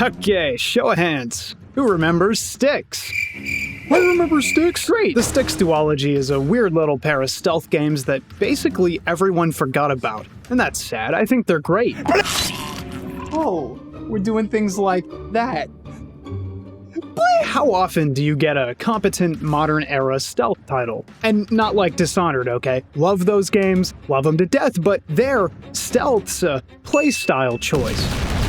Okay, show of hands. Who remembers Styx? I remember Styx. Great! The Styx duology is a weird little pair of stealth games that basically everyone forgot about. And that's sad. I think they're great. Oh, we're doing things like that. How often do you get a competent modern-era stealth title? And not like Dishonored, okay? Love those games, love them to death, but stealth's a playstyle choice.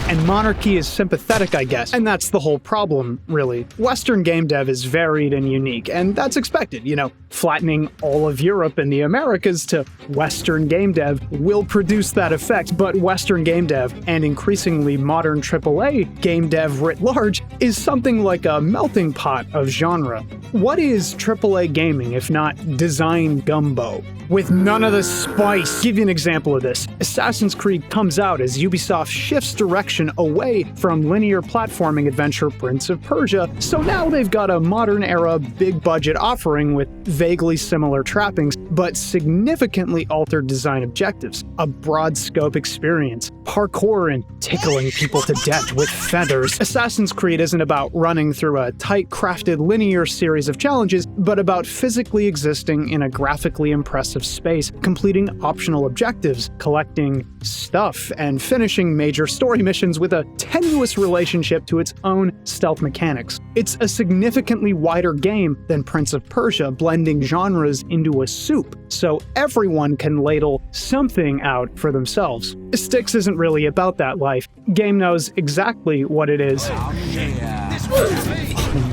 And Monarchy is sympathetic, I guess. And that's the whole problem, really. Western game dev is varied and unique, and that's expected, you know. Flattening all of Europe and the Americas to Western game dev will produce that effect, but Western game dev, and increasingly modern AAA game dev writ large, is something like a melting pot of genre. What is AAA gaming if not design gumbo? With none of the spice. Give you an example of this. Assassin's Creed comes out as Ubisoft shifts direction away from linear platforming adventure Prince of Persia, so now they've got a modern-era, big-budget offering with vaguely similar trappings, but significantly altered design objectives, a broad-scope experience, parkour and tickling people to death with feathers. Assassin's Creed isn't about running through a tight-crafted linear series of challenges, but about physically existing in a graphically impressive space, completing optional objectives, collecting stuff, and finishing major story missions with a tenuous relationship to its own stealth mechanics. It's a significantly wider game than Prince of Persia, blending genres into a soup, so everyone can ladle something out for themselves. Styx isn't really about that life. Game knows exactly what it is. Oh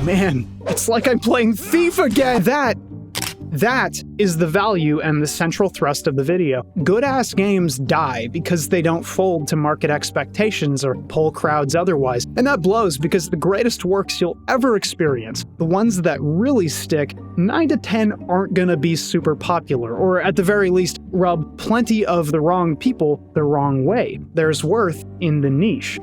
man, it's like I'm playing Thief again! That is the value and the central thrust of the video. Good-ass games die because they don't fold to market expectations or pull crowds otherwise. And that blows because the greatest works you'll ever experience, the ones that really stick, 9 to 10 aren't gonna be super popular, or at the very least, rub plenty of the wrong people the wrong way. There's worth in the niche.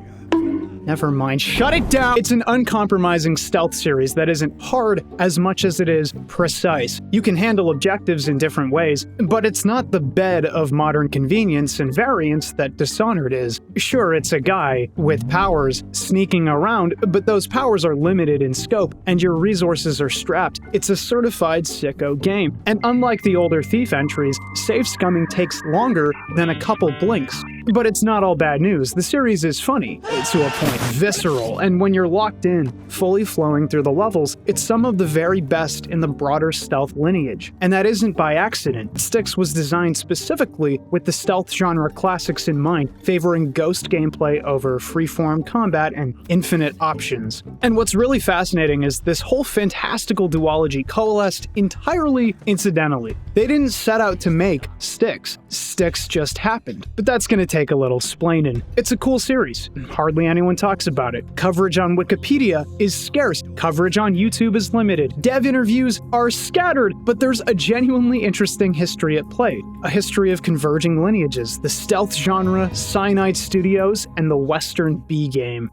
Never mind, shut it down! It's an uncompromising stealth series that isn't hard as much as it is precise. You can handle objectives in different ways, but it's not the bed of modern convenience and variance that Dishonored is. Sure, it's a guy with powers sneaking around, but those powers are limited in scope, and your resources are strapped. It's a certified sicko game. And unlike the older Thief entries, save scumming takes longer than a couple blinks. But it's not all bad news. The series is funny, to a point, visceral, and when you're locked in, fully flowing through the levels, it's some of the very best in the broader stealth lineage. And that isn't by accident. Styx was designed specifically with the stealth genre classics in mind, favoring ghost gameplay over freeform combat and infinite options. And what's really fascinating is this whole fantastical duology coalesced entirely incidentally. They didn't set out to make Styx. Styx just happened. But that's gonna take a little splaining. It's a cool series. Hardly anyone talks about it. Coverage on Wikipedia is scarce. Coverage on YouTube is limited. Dev interviews are scattered, but there's a genuinely interesting history at play. A history of converging lineages, the stealth genre, Cyanide Studios, and the Western B game.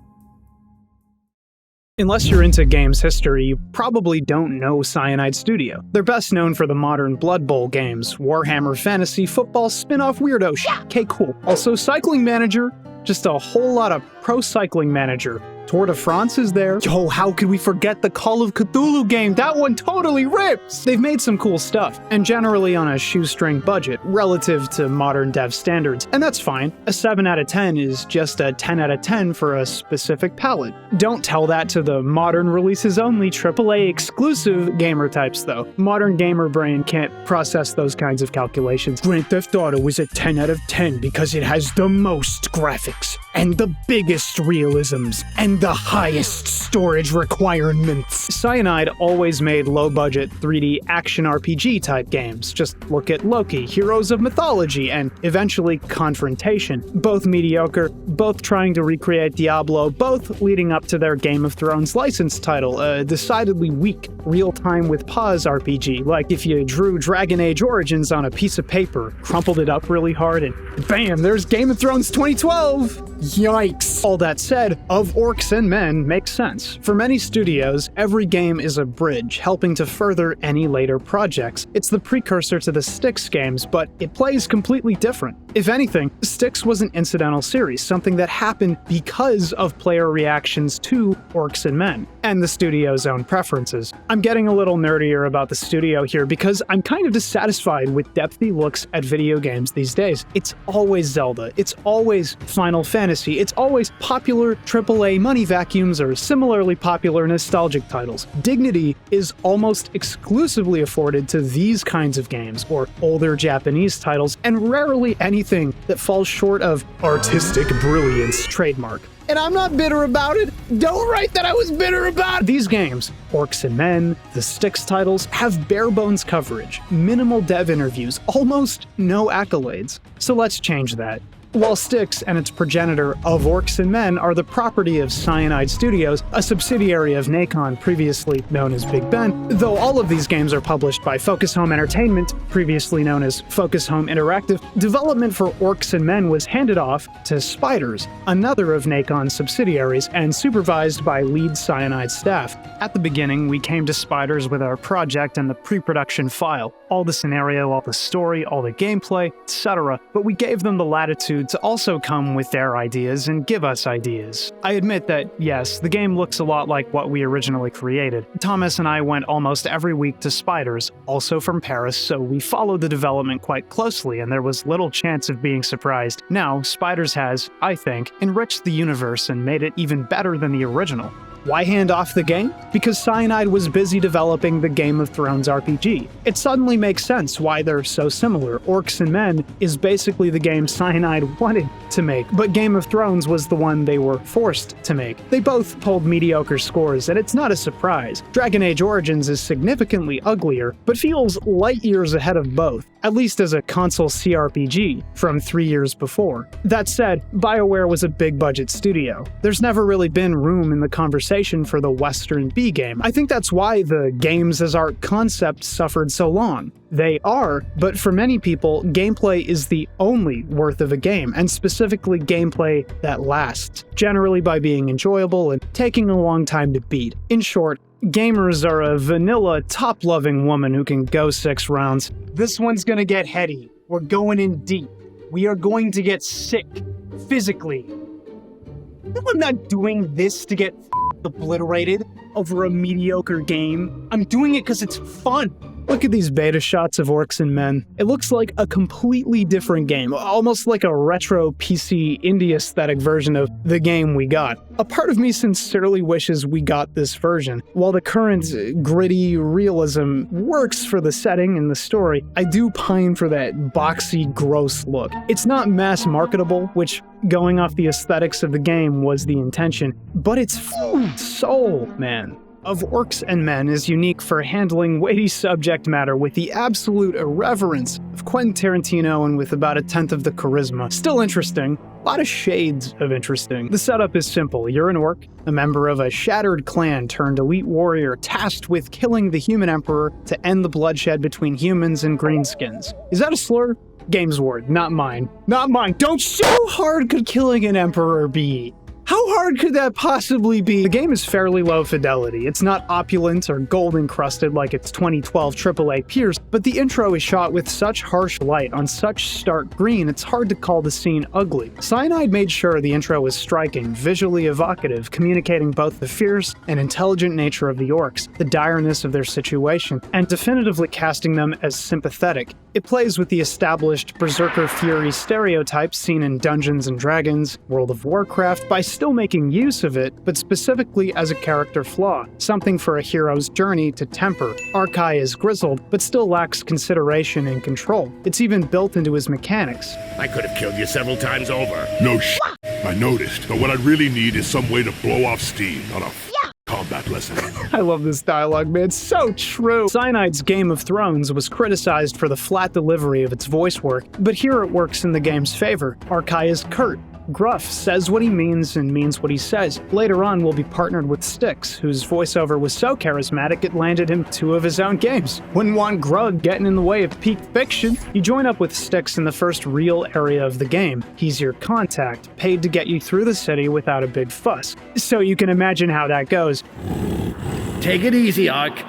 Unless you're into games history, you probably don't know Cyanide Studio. They're best known for the modern Blood Bowl games, Warhammer Fantasy Football spin-off weirdo shit. Okay, cool. Also Cycling Manager, just a whole lot of Pro Cycling Manager. Tour de France is there. Yo, how could we forget the Call of Cthulhu game? That one totally rips! They've made some cool stuff, and generally on a shoestring budget, relative to modern dev standards, and that's fine. A 7 out of 10 is just a 10 out of 10 for a specific palette. Don't tell that to the modern releases only AAA exclusive gamer types though. Modern gamer brain can't process those kinds of calculations. Grand Theft Auto is a 10 out of 10 because it has the most graphics, and the biggest realisms, and the highest storage requirements. Cyanide always made low-budget 3D action RPG type games. Just look at Loki, Heroes of Mythology, and eventually Confrontation. Both mediocre, both trying to recreate Diablo, both leading up to their Game of Thrones licensed title, a decidedly weak real-time with pause RPG, like if you drew Dragon Age Origins on a piece of paper, crumpled it up really hard, and bam, there's Game of Thrones 2012! Yikes! All that said, of Orcs and Men makes sense. For many studios, every game is a bridge, helping to further any later projects. It's the precursor to the Styx games, but it plays completely different. If anything, Styx was an incidental series, something that happened because of player reactions to Orcs and Men, and the studio's own preferences. I'm getting a little nerdier about the studio here because I'm kind of dissatisfied with depthy looks at video games these days. It's always Zelda, it's always Final Fantasy, it's always popular AAA money vacuums or similarly popular nostalgic titles. Dignity is almost exclusively afforded to these kinds of games, or older Japanese titles, and rarely anything that falls short of artistic brilliance trademark. And I'm not bitter about it. Don't write that I was bitter about it. These games, Orcs and Men, the Styx titles, have bare-bones coverage, minimal dev interviews, almost no accolades. So let's change that. While Styx and its progenitor of Orcs and Men are the property of Cyanide Studios, a subsidiary of Nacon previously known as Big Ben, though all of these games are published by Focus Home Entertainment, previously known as Focus Home Interactive, development for Orcs and Men was handed off to Spiders, another of Nacon's subsidiaries, and supervised by lead Cyanide staff. At the beginning, we came to Spiders with our project and the pre-production file, all the scenario, all the story, all the gameplay, etc., but we gave them the latitude to also come with their ideas and give us ideas. I admit that, yes, the game looks a lot like what we originally created. Thomas and I went almost every week to Spiders, also from Paris, so we followed the development quite closely and there was little chance of being surprised. Now, Spiders has, I think, enriched the universe and made it even better than the original. Why hand off the game? Because Cyanide was busy developing the Game of Thrones RPG. It suddenly makes sense why they're so similar. Orcs and Men is basically the game Cyanide wanted to make, but Game of Thrones was the one they were forced to make. They both pulled mediocre scores, and it's not a surprise. Dragon Age Origins is significantly uglier, but feels light years ahead of both, at least as a console CRPG from 3 years before. That said, BioWare was a big-budget studio. There's never really been room in the conversation for the Western B game. I think that's why the games as art concept suffered so long. They are, but for many people, gameplay is the only worth of a game, and specifically gameplay that lasts, generally by being enjoyable and taking a long time to beat. In short, gamers are a vanilla, top-loving woman who can go 6 rounds. This one's gonna get heady. We're going in deep. We are going to get sick. Physically. No, I'm not doing this to get obliterated over a mediocre game. I'm doing it because it's fun. Look at these beta shots of Orcs and Men. It looks like a completely different game, almost like a retro PC indie aesthetic version of the game we got. A part of me sincerely wishes we got this version. While the current gritty realism works for the setting and the story, I do pine for that boxy, gross look. It's not mass marketable, which, going off the aesthetics of the game, was the intention, but it's soul, man. Of Orcs and Men is unique for handling weighty subject matter with the absolute irreverence of Quentin Tarantino and with about 1/10 of the charisma. Still interesting. A lot of shades of interesting. The setup is simple. You're an orc, a member of a shattered clan turned elite warrior tasked with killing the human emperor to end the bloodshed between humans and greenskins. Is that a slur? Game's word, not mine. Not mine. Don't shoot! How hard could killing an emperor be? How hard could that possibly be? The game is fairly low fidelity. It's not opulent or gold-encrusted like its 2012 AAA peers, but the intro is shot with such harsh light on such stark green, it's hard to call the scene ugly. Cyanide made sure the intro was striking, visually evocative, communicating both the fierce and intelligent nature of the orcs, the direness of their situation, and definitively casting them as sympathetic. It plays with the established Berserker Fury stereotypes seen in Dungeons & Dragons, World of Warcraft, by still making use of it, but specifically as a character flaw, something for a hero's journey to temper. Arkai is grizzled, but still lacks consideration and control. It's even built into his mechanics. I could have killed you several times over. No I noticed, but what I really need is some way to blow off steam, not a combat lesson. I love this dialogue, man. It's so true. Cyanide's Game of Thrones was criticized for the flat delivery of its voice work, but here it works in the game's favor. Arkai is curt, gruff, says what he means and means what he says. Later on, we'll be partnered with Styx, whose voiceover was so charismatic it landed him 2 of his own games. Wouldn't want Grug getting in the way of peak fiction. You join up with Styx in the first real area of the game. He's your contact, paid to get you through the city without a big fuss. So you can imagine how that goes. Take it easy, Ark.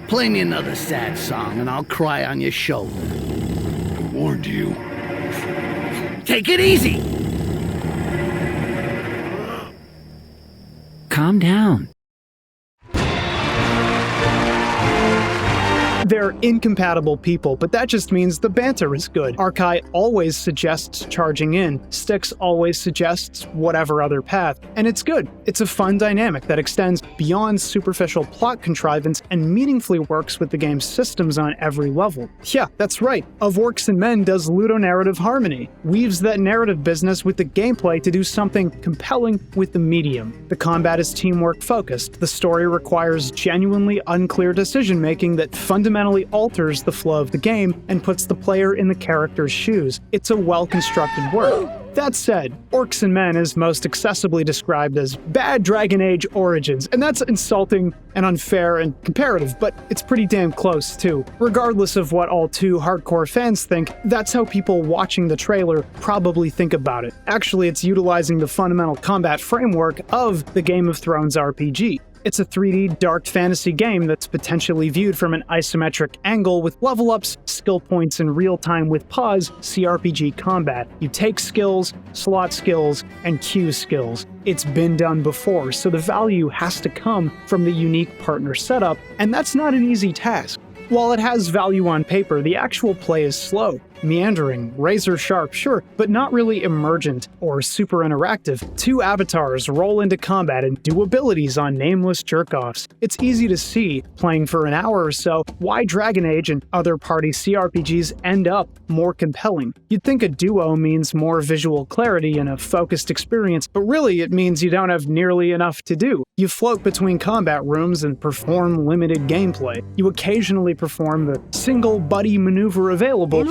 Play me another sad song and I'll cry on your shoulder. I warned you. Take it easy! Calm down. They're incompatible people, but that just means the banter is good. Arkai always suggests charging in, Styx always suggests whatever other path, and it's good. It's a fun dynamic that extends beyond superficial plot contrivance and meaningfully works with the game's systems on every level. Yeah, that's right. Of Orcs and Men does ludonarrative harmony, weaves that narrative business with the gameplay to do something compelling with the medium. The combat is teamwork focused, the story requires genuinely unclear decision-making that fundamentally alters the flow of the game and puts the player in the character's shoes. It's a well-constructed work. That said, Orcs and Men is most accessibly described as bad Dragon Age origins, and that's insulting and unfair and comparative, but it's pretty damn close too. Regardless of what all too hardcore fans think, that's how people watching the trailer probably think about it. Actually, it's utilizing the fundamental combat framework of the Game of Thrones RPG. It's a 3D dark fantasy game that's potentially viewed from an isometric angle with level ups, skill points, and real-time with pause CRPG combat. You take skills, slot skills, and queue skills. It's been done before, so the value has to come from the unique partner setup, and that's not an easy task. While it has value on paper, the actual play is slow, meandering, razor-sharp, sure, but not really emergent or super interactive. Two avatars roll into combat and do abilities on nameless jerk-offs. It's easy to see, playing for an hour or so, why Dragon Age and other party CRPGs end up more compelling. You'd think a duo means more visual clarity and a focused experience, but really it means you don't have nearly enough to do. You float between combat rooms and perform limited gameplay. You occasionally perform the single buddy maneuver available,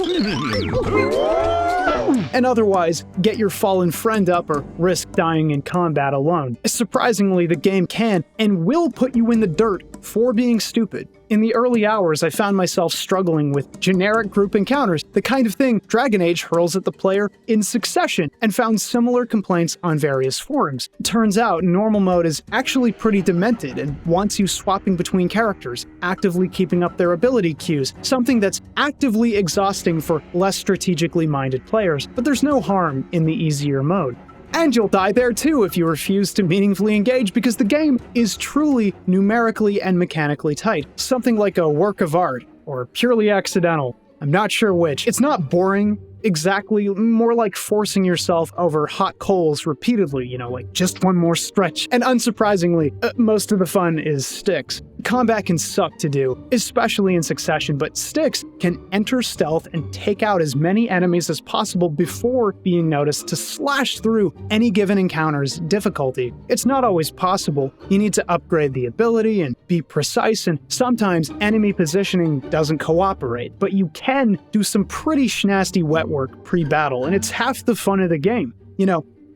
and otherwise get your fallen friend up or risk dying in combat alone. Surprisingly, the game can and will put you in the dirt for being stupid. In the early hours, I found myself struggling with generic group encounters, the kind of thing Dragon Age hurls at the player in succession, and found similar complaints on various forums. Turns out, normal mode is actually pretty demented and wants you swapping between characters, actively keeping up their ability queues, something that's actively exhausting for less strategically minded players, but there's no harm in the easier mode. And you'll die there too if you refuse to meaningfully engage, because the game is truly numerically and mechanically tight. Something like a work of art, or purely accidental. I'm not sure which. It's not boring, exactly, more like forcing yourself over hot coals repeatedly, like just one more stretch. And unsurprisingly, most of the fun is Styx. Combat can suck to do, especially in succession, but Styx can enter stealth and take out as many enemies as possible before being noticed to slash through any given encounter's difficulty. It's not always possible. You need to upgrade the ability and be precise, and sometimes enemy positioning doesn't cooperate, but you can do some pretty schnasty wet work pre-battle, and it's half the fun of the game.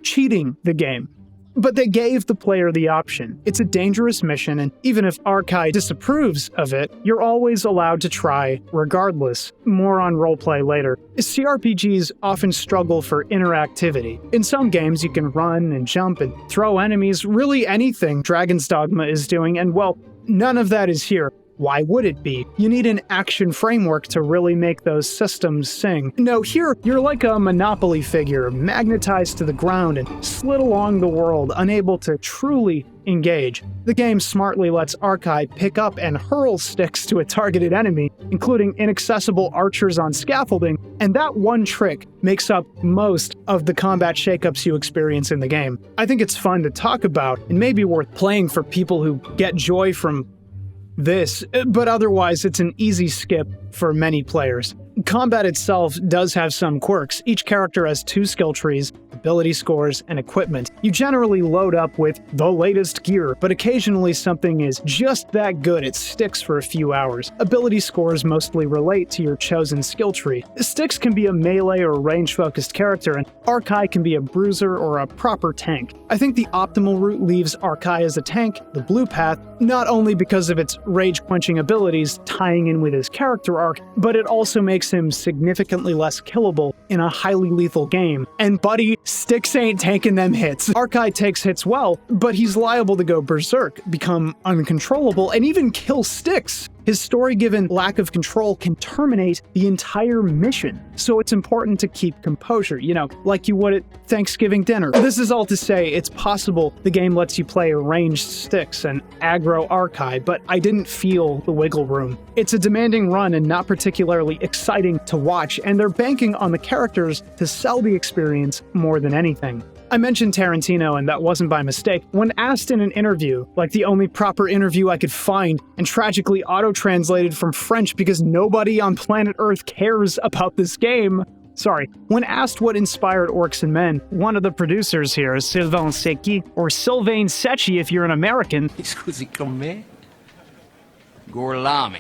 Cheating the game. But they gave the player the option. It's a dangerous mission, and even if Arkai disapproves of it, you're always allowed to try regardless. More on roleplay later. CRPGs often struggle for interactivity. In some games, you can run and jump and throw enemies, really anything Dragon's Dogma is doing, and well, none of that is here. Why would it be? You need an action framework to really make those systems sing. No, here, you're like a Monopoly figure, magnetized to the ground and slid along the world, unable to truly engage. The game smartly lets Arkai pick up and hurl sticks to a targeted enemy, including inaccessible archers on scaffolding, and that one trick makes up most of the combat shakeups you experience in the game. I think it's fun to talk about, and maybe worth playing for people who get joy from this, but otherwise it's an easy skip for many players. Combat itself does have some quirks. Each character has 2 skill trees, ability scores, and equipment. You generally load up with the latest gear, but occasionally something is just that good it sticks for a few hours. Ability scores mostly relate to your chosen skill tree. Styx can be a melee or range-focused character, and Arkai can be a bruiser or a proper tank. I think the optimal route leaves Arkai as a tank, the blue path, not only because of its rage-quenching abilities tying in with his character arc, but it also makes him significantly less killable in a highly lethal game. And buddy, Styx ain't taking them hits. Arkai takes hits well, but he's liable to go berserk, become uncontrollable, and even kill Styx. His story-given lack of control can terminate the entire mission, so it's important to keep composure, like you would at Thanksgiving dinner. This is all to say, it's possible the game lets you play ranged Styx and aggro Archai, but I didn't feel the wiggle room. It's a demanding run and not particularly exciting to watch, and they're banking on the characters to sell the experience more than anything. I mentioned Tarantino, and that wasn't by mistake. When asked in an interview, like the only proper interview I could find, and tragically auto-translated from French because nobody on planet Earth cares about this game. When asked what inspired Orcs and Men, one of the producers here, Sylvain Secchi, or Sylvain Secchi if you're an American,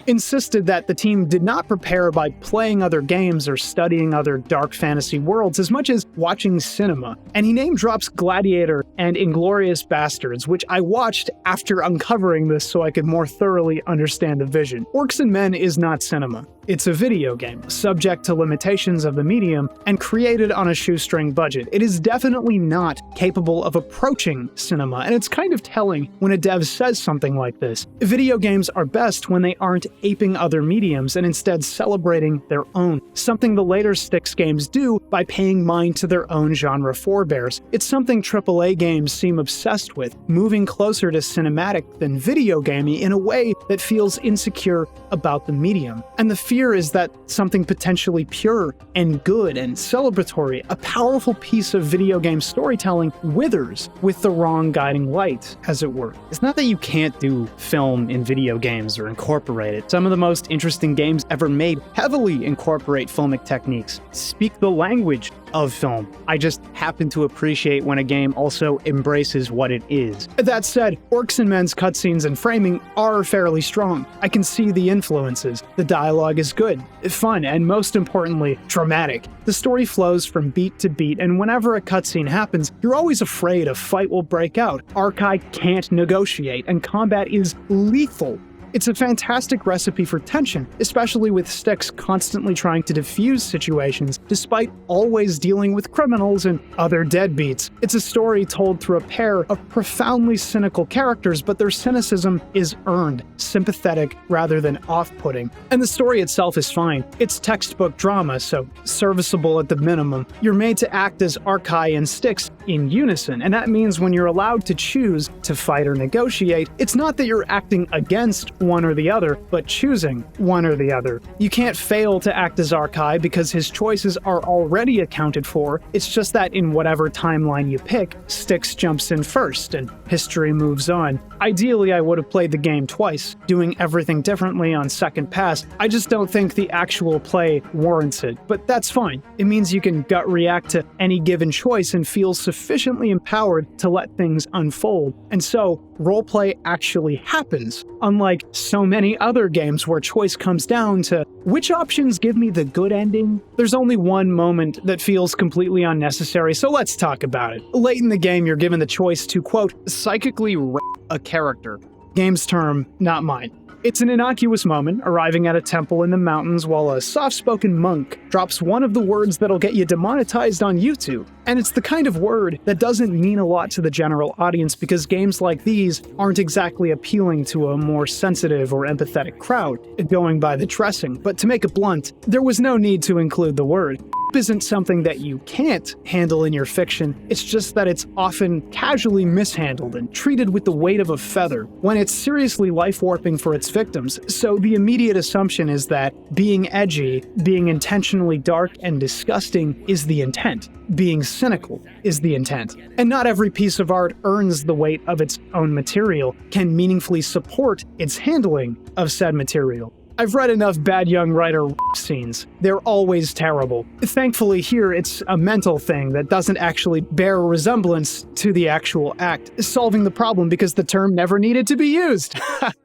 insisted that the team did not prepare by playing other games or studying other dark fantasy worlds as much as watching cinema. And he name drops Gladiator and Inglourious Bastards, which I watched after uncovering this so I could more thoroughly understand the vision. Orcs and Men is not cinema. It's a video game, subject to limitations of the medium, and created on a shoestring budget. It is definitely not capable of approaching cinema, and it's kind of telling when a dev says something like this. Video games are best when they aren't aping other mediums and instead celebrating their own, something the later Styx games do by paying mind to their own genre forebears. It's something AAA games seem obsessed with, moving closer to cinematic than video gamey in a way that feels insecure about the medium. And the fear is that something potentially pure and good and celebratory, a powerful piece of video game storytelling, withers with the wrong guiding light, as it were. It's not that you can't do film in video games or incorporate it. Some of the most interesting games ever made heavily incorporate filmic techniques, speak the language of film. I just happen to appreciate when a game also embraces what it is. That said, Orcs and Men's cutscenes and framing are fairly strong. I can see the influences. The dialogue is good, fun, and most importantly, dramatic. The story flows from beat to beat, and whenever a cutscene happens, you're always afraid a fight will break out. Archai can't negotiate, and combat is lethal. It's a fantastic recipe for tension, especially with Styx constantly trying to defuse situations despite always dealing with criminals and other deadbeats. It's a story told through a pair of profoundly cynical characters, but their cynicism is earned, sympathetic rather than off-putting. And the story itself is fine. It's textbook drama, so serviceable at the minimum. You're made to act as Archai and Styx in unison, and that means when you're allowed to choose to fight or negotiate, it's not that you're acting against one or the other, but choosing one or the other. You can't fail to act as Archai because his choices are already accounted for. It's just that in whatever timeline you pick, Styx jumps in first and history moves on. Ideally, I would have played the game twice, doing everything differently on second pass. I just don't think the actual play warrants it, but that's fine. It means you can gut react to any given choice and feel sufficiently empowered to let things unfold. And so, roleplay actually happens, unlike so many other games where choice comes down to which options give me the good ending. There's only one moment that feels completely unnecessary, so let's talk about it. Late in the game, you're given the choice to, quote, psychically rape a character. Game's term, not mine. It's an innocuous moment, arriving at a temple in the mountains while a soft-spoken monk drops one of the words that'll get you demonetized on YouTube. And it's the kind of word that doesn't mean a lot to the general audience because games like these aren't exactly appealing to a more sensitive or empathetic crowd, going by the dressing. But to make it blunt, there was no need to include the word. Isn't something that you can't handle in your fiction, it's just that it's often casually mishandled and treated with the weight of a feather, when it's seriously life-warping for its victims. So the immediate assumption is that being edgy, being intentionally dark and disgusting is the intent. Being cynical is the intent. And not every piece of art earns the weight of its own material, can meaningfully support its handling of said material. I've read enough bad young writer scenes. They're always terrible. Thankfully here it's a mental thing that doesn't actually bear resemblance to the actual act, solving the problem because the term never needed to be used.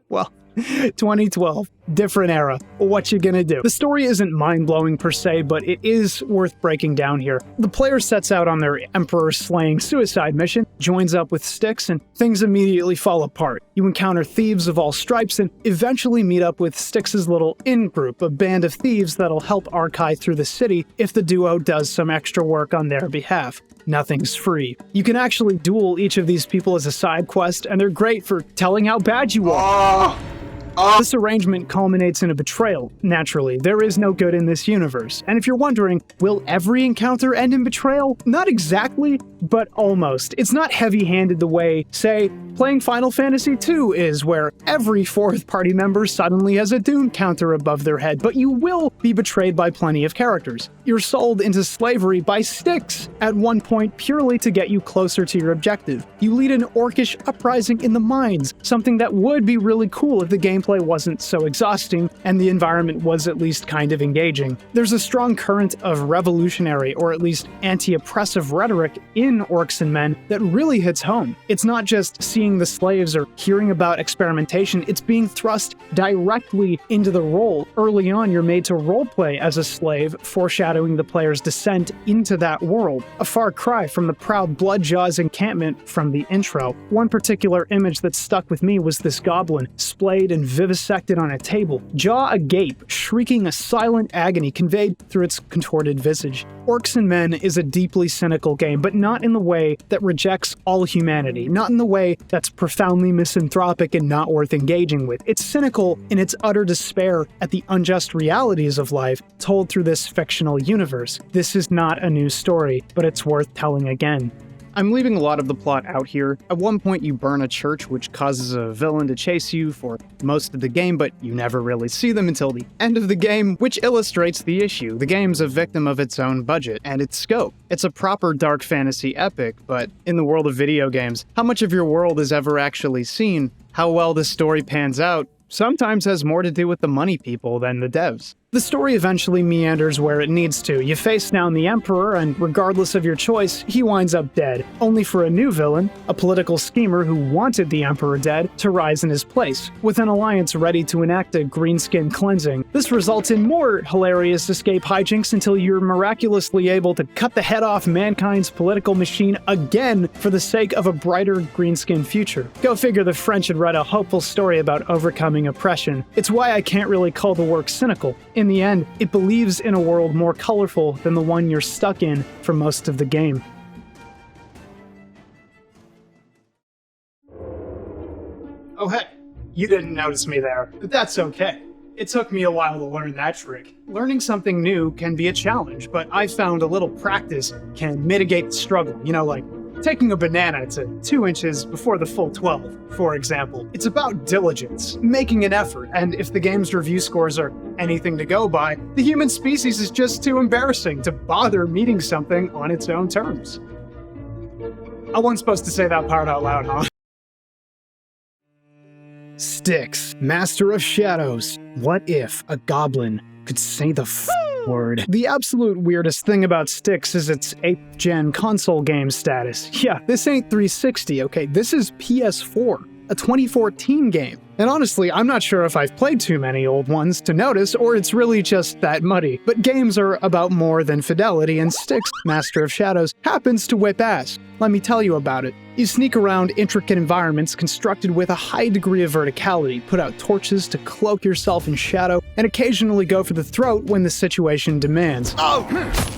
Well, 2012, different era. What you gonna do? The story isn't mind-blowing per se, but it is worth breaking down here. The player sets out on their emperor-slaying suicide mission, joins up with Styx, and things immediately fall apart. You encounter thieves of all stripes and eventually meet up with Styx's little in-group, a band of thieves that'll help Archai through the city if the duo does some extra work on their behalf. Nothing's free. You can actually duel each of these people as a side quest, and they're great for telling how bad you are. This arrangement culminates in a betrayal. Naturally, there is no good in this universe. And if you're wondering, will every encounter end in betrayal? Not exactly, but almost. It's not heavy-handed the way, say, playing Final Fantasy II is, where every fourth party member suddenly has a Dune counter above their head, but you will be betrayed by plenty of characters. You're sold into slavery by Styx at one point purely to get you closer to your objective. You lead an orcish uprising in the mines, something that would be really cool if the gameplay wasn't so exhausting and the environment was at least kind of engaging. There's a strong current of revolutionary or at least anti-oppressive rhetoric in Orcs and Men that really hits home. It's not just seeing the slaves or hearing about experimentation, it's being thrust directly into the role. Early on, you're made to roleplay as a slave, foreshadowing the player's descent into that world. A far cry from the proud Bloodjaw's encampment from the intro. One particular image that stuck with me was this goblin, splayed and vivisected on a table, jaw agape, shrieking a silent agony conveyed through its contorted visage. Orcs and Men is a deeply cynical game, but not in the way that rejects all humanity, not in the way that's profoundly misanthropic and not worth engaging with. It's cynical in its utter despair at the unjust realities of life told through this fictional universe. This is not a new story, but it's worth telling again. I'm leaving a lot of the plot out here. At one point you burn a church, which causes a villain to chase you for most of the game, but you never really see them until the end of the game, which illustrates the issue. The game's a victim of its own budget and its scope. It's a proper dark fantasy epic, but in the world of video games, how much of your world is ever actually seen? How well the story pans out sometimes has more to do with the money people than the devs. The story eventually meanders where it needs to. You face down the Emperor, and regardless of your choice, he winds up dead, only for a new villain, a political schemer who wanted the Emperor dead, to rise in his place, with an alliance ready to enact a greenskin cleansing. This results in more hilarious escape hijinks until you're miraculously able to cut the head off mankind's political machine again for the sake of a brighter greenskin future. Go figure, the French had read a hopeful story about overcoming oppression. It's why I can't really call the work cynical. In the end, it believes in a world more colorful than the one you're stuck in for most of the game. Oh hey, you didn't notice me there, but that's okay. It took me a while to learn that trick. Learning something new can be a challenge, but I found a little practice can mitigate the struggle. You know, like taking a banana to 2 inches before the full 12, for example. It's about diligence, making an effort, and if the game's review scores are anything to go by, the human species is just too embarrassing to bother meeting something on its own terms. I wasn't supposed to say that part out loud, huh? Styx, Master of Shadows. What if a goblin could say the word? The absolute weirdest thing about Styx is its 8th gen console game status. Yeah, this ain't 360, okay? This is PS4, a 2014 game. And honestly, I'm not sure if I've played too many old ones to notice, or it's really just that muddy. But games are about more than fidelity, and Styx, Master of Shadows, happens to whip ass. Let me tell you about it. You sneak around intricate environments constructed with a high degree of verticality, put out torches to cloak yourself in shadow, and occasionally go for the throat when the situation demands.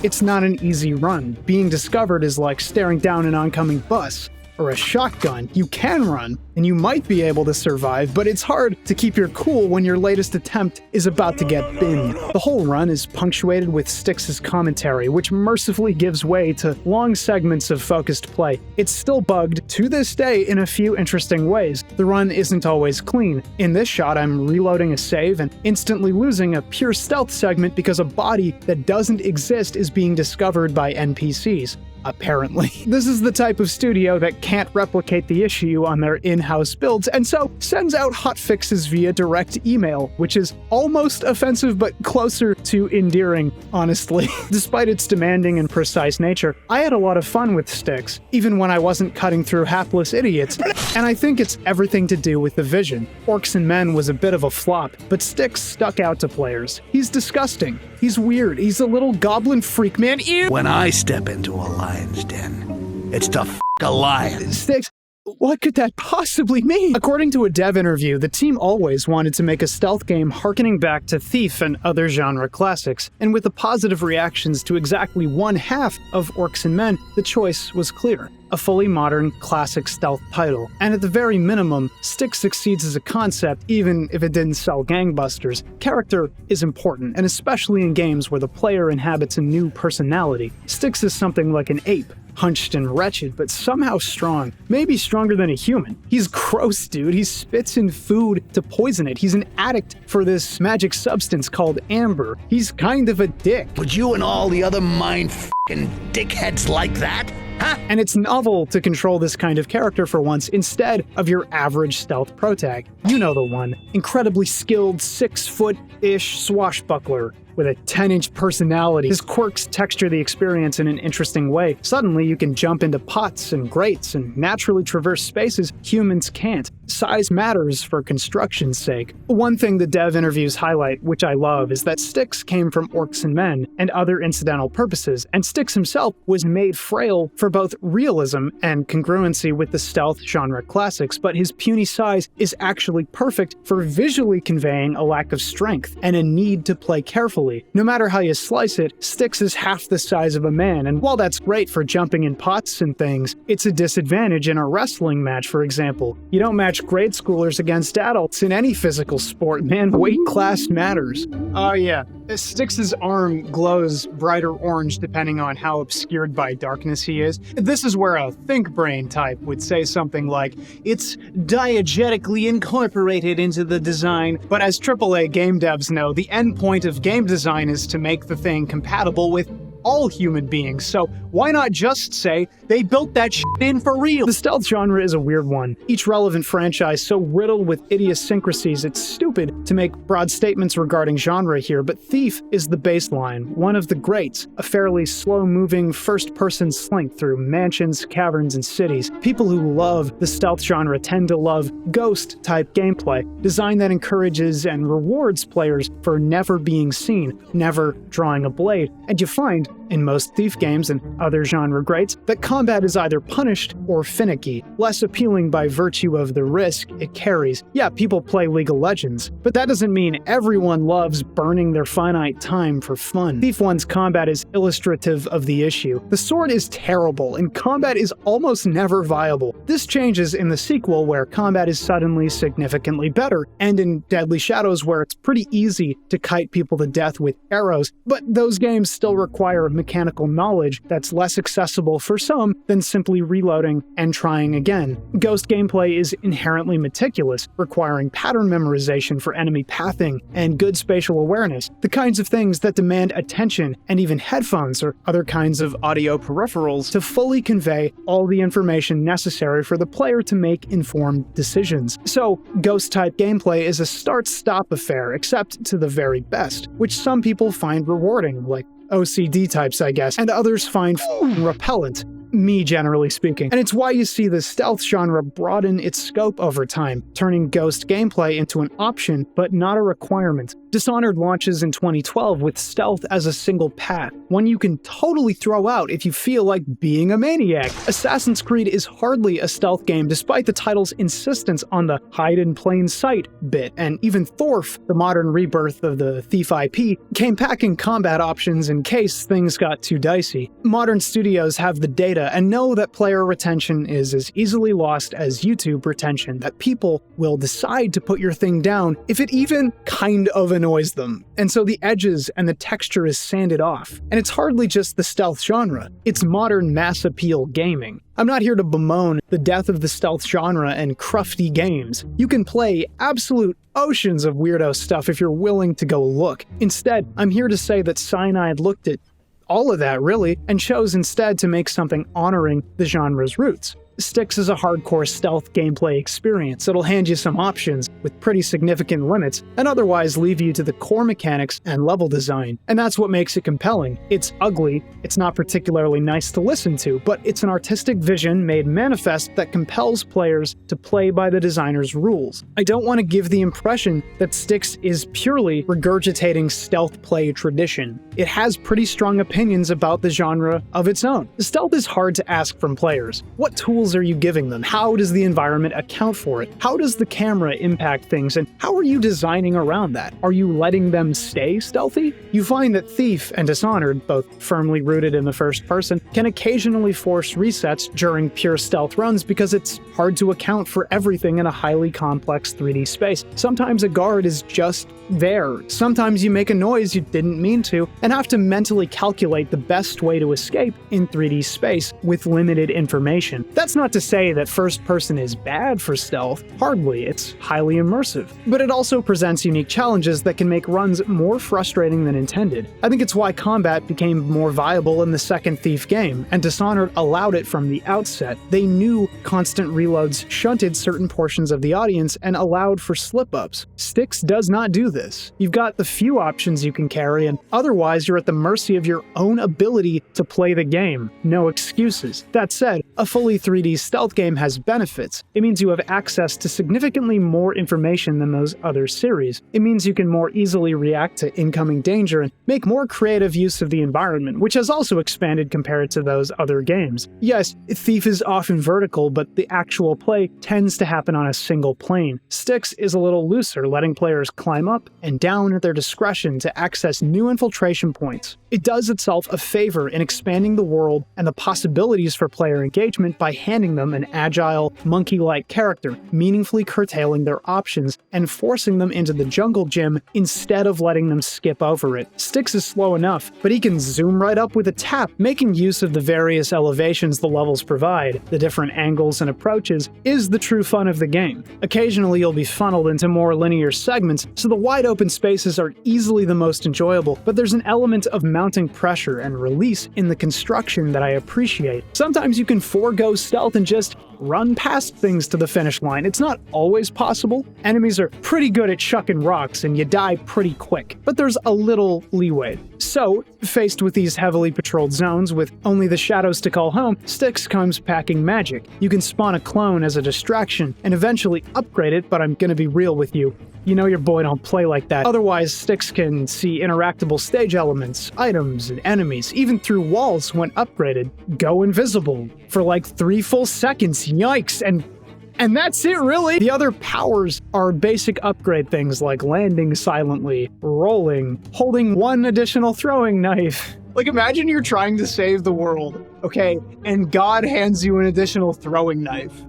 It's not an easy run. Being discovered is like staring down an oncoming bus or a shotgun. You can run, and you might be able to survive, but it's hard to keep your cool when your latest attempt is about to get binned. The whole run is punctuated with Styx's commentary, which mercifully gives way to long segments of focused play. It's still bugged to this day in a few interesting ways. The run isn't always clean. In this shot, I'm reloading a save and instantly losing a pure stealth segment because a body that doesn't exist is being discovered by NPCs. Apparently. This is the type of studio that can't replicate the issue on their in-house builds, and so sends out hotfixes via direct email, which is almost offensive but closer to endearing, honestly. Despite its demanding and precise nature, I had a lot of fun with Styx, even when I wasn't cutting through hapless idiots, and I think it's everything to do with the vision. Orcs and Men was a bit of a flop, but Styx stuck out to players. He's disgusting. He's weird. He's a little goblin freak, man. Ew! When I step into a lion's den, it's to f*** a lion. Styx, What could that possibly mean? According to a dev interview, the team always wanted to make a stealth game harkening back to Thief and other genre classics, and with the positive reactions to exactly one half of Orcs and Men, the choice was clear. A fully modern, classic stealth title. And at the very minimum, Styx succeeds as a concept even if it didn't sell gangbusters. Character is important, and especially in games where the player inhabits a new personality. Styx is something like an ape, hunched and wretched, but somehow strong. Maybe stronger than a human. He's gross, dude. He spits in food to poison it. He's an addict for this magic substance called amber. He's kind of a dick. Would you and all the other mind-f***ing dickheads like that? Huh? And it's novel to control this kind of character for once instead of your average stealth protag. You know the one. Incredibly skilled 6-foot-ish swashbuckler with a 10-inch personality. His quirks texture the experience in an interesting way. Suddenly, you can jump into pots and grates and naturally traverse spaces humans can't. Size matters for construction's sake. One thing the dev interviews highlight, which I love, is that Styx came from Orcs and Men and other incidental purposes, and Styx himself was made frail for both realism and congruency with the stealth genre classics, but his puny size is actually perfect for visually conveying a lack of strength and a need to play carefully. No matter how you slice it, Styx is half the size of a man, and while that's great for jumping in pots and things, it's a disadvantage in a wrestling match, for example. You don't match grade schoolers against adults in any physical sport, man. Weight class matters. Oh yeah, Styx's arm glows brighter orange depending on how obscured by darkness he is. This is where a think brain type would say something like, it's diegetically incorporated into the design, but as AAA game devs know, the end point of game design is to make the thing compatible with all human beings, so why not just say they built that shit in for real? The stealth genre is a weird one. Each relevant franchise so riddled with idiosyncrasies, it's stupid to make broad statements regarding genre here, but Thief is the baseline, one of the greats, a fairly slow-moving first-person slink through mansions, caverns, and cities. People who love the stealth genre tend to love ghost-type gameplay, design that encourages and rewards players for never being seen, never drawing a blade, and you find in most Thief games and other genre greats, that combat is either punished or finicky, less appealing by virtue of the risk it carries. Yeah, people play League of Legends, but that doesn't mean everyone loves burning their finite time for fun. Thief 1's combat is illustrative of the issue. The sword is terrible, and combat is almost never viable. This changes in the sequel, where combat is suddenly significantly better, and in Deadly Shadows, where it's pretty easy to kite people to death with arrows, but those games still require mechanical knowledge that's less accessible for some than simply reloading and trying again. Ghost gameplay is inherently meticulous, requiring pattern memorization for enemy pathing and good spatial awareness, the kinds of things that demand attention and even headphones or other kinds of audio peripherals to fully convey all the information necessary for the player to make informed decisions. So, ghost-type gameplay is a start-stop affair, except to the very best, which some people find rewarding, like OCD types, I guess, and others find repellent. Me, generally speaking. And it's why you see the stealth genre broaden its scope over time, turning ghost gameplay into an option, but not a requirement. Dishonored launches in 2012 with stealth as a single path, one you can totally throw out if you feel like being a maniac. Assassin's Creed is hardly a stealth game despite the title's insistence on the hide in plain sight bit, and even Thorf, the modern rebirth of the Thief IP, came packing combat options in case things got too dicey. Modern studios have the data and know that player retention is as easily lost as YouTube retention, that people will decide to put your thing down if it even kind of annoys them. And so the edges and the texture is sanded off. And it's hardly just the stealth genre, it's modern mass appeal gaming. I'm not here to bemoan the death of the stealth genre and crufty games. You can play absolute oceans of weirdo stuff if you're willing to go look. Instead, I'm here to say that Cyanide looked at all of that, really, and chose instead to make something honoring the genre's roots. Styx is a hardcore stealth gameplay experience. It'll hand you some options with pretty significant limits, and otherwise leave you to the core mechanics and level design. And that's what makes it compelling. It's ugly, it's not particularly nice to listen to, but it's an artistic vision made manifest that compels players to play by the designer's rules. I don't want to give the impression that Styx is purely regurgitating stealth play tradition. It has pretty strong opinions about the genre of its own. Stealth is hard to ask from players. What tools tools are you giving them? How does the environment account for it? How does the camera impact things? And how are you designing around that? Are you letting them stay stealthy? You find that Thief and Dishonored, both firmly rooted in the first person, can occasionally force resets during pure stealth runs because it's hard to account for everything in a highly complex 3D space. Sometimes a guard is just there. Sometimes you make a noise you didn't mean to and have to mentally calculate the best way to escape in 3D space with limited information. That's not to say that first person is bad for stealth. Hardly. It's highly immersive. But it also presents unique challenges that can make runs more frustrating than intended. I think it's why combat became more viable in the second Thief game, and Dishonored allowed it from the outset. They knew constant reloads shunted certain portions of the audience and allowed for slip-ups. Styx does not do this. You've got the few options you can carry, and otherwise you're at the mercy of your own ability to play the game. No excuses. That said, a fully 3D stealth game has benefits. It means you have access to significantly more information than those other series. It means you can more easily react to incoming danger and make more creative use of the environment, which has also expanded compared to those other games. Yes, Thief is often vertical, but the actual play tends to happen on a single plane. Styx is a little looser, letting players climb up and down at their discretion to access new infiltration points. It does itself a favor in expanding the world and the possibilities for player engagement by handing them an agile, monkey-like character, meaningfully curtailing their options and forcing them into the jungle gym instead of letting them skip over it. Styx is slow enough, but he can zoom right up with a tap. Making use of the various elevations the levels provide, the different angles and approaches, is the true fun of the game. Occasionally you'll be funneled into more linear segments, so the wide open spaces are easily the most enjoyable, but there's an element of mounting pressure and release in the construction that I appreciate. Sometimes you can forego stealth and just run past things to the finish line. It's not always possible. Enemies are pretty good at chucking rocks and you die pretty quick, but there's a little leeway. So, faced with these heavily patrolled zones with only the shadows to call home, Styx comes packing magic. You can spawn a clone as a distraction and eventually upgrade it, but I'm gonna be real with you. You know your boy don't play like that. Otherwise, Styx can see interactable stage elements, items, and enemies, even through walls when upgraded. Go invisible for like 3 full seconds, yikes, and that's it really! The other powers are basic upgrade things like landing silently, rolling, holding 1 additional throwing knife. Like, imagine you're trying to save the world, okay, and God hands you an additional throwing knife.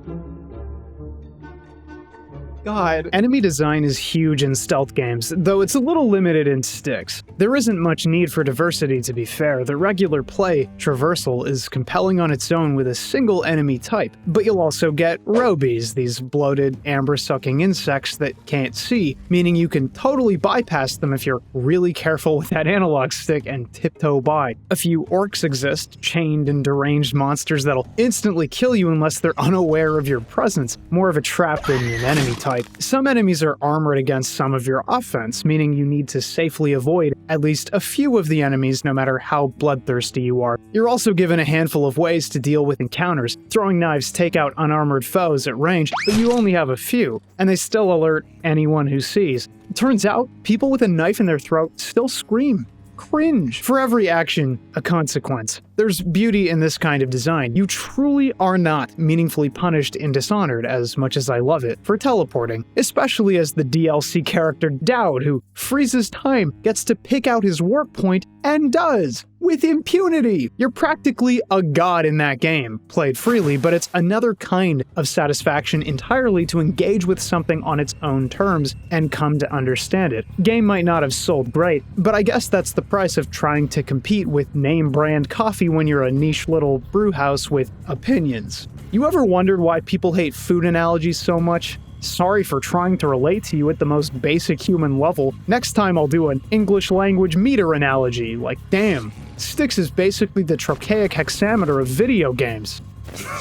God. Enemy design is huge in stealth games, though it's a little limited in Styx. There isn't much need for diversity, to be fair. The regular play, traversal, is compelling on its own with a single enemy type, but you'll also get robies, these bloated, amber-sucking insects that can't see, meaning you can totally bypass them if you're really careful with that analog stick and tiptoe by. A few orcs exist, chained and deranged monsters that'll instantly kill you unless they're unaware of your presence, more of a trap than an enemy type. Some enemies are armored against some of your offense, meaning you need to safely avoid at least a few of the enemies no matter how bloodthirsty you are. You're also given a handful of ways to deal with encounters. Throwing knives take out unarmored foes at range, but you only have a few, and they still alert anyone who sees. It turns out, people with a knife in their throat still scream. Cringe. For every action, a consequence. There's beauty in this kind of design. You truly are not meaningfully punished in Dishonored as much as I love it for teleporting, especially as the DLC character Dowd, who freezes time, gets to pick out his warp point and does, with impunity. You're practically a god in that game, played freely, but it's another kind of satisfaction entirely to engage with something on its own terms and come to understand it. Game might not have sold great, but I guess that's the price of trying to compete with name brand coffee when you're a niche little brew house with opinions. You ever wondered why people hate food analogies so much? Sorry for trying to relate to you at the most basic human level. Next time I'll do an English language meter analogy, like damn, Styx is basically the trochaic hexameter of video games.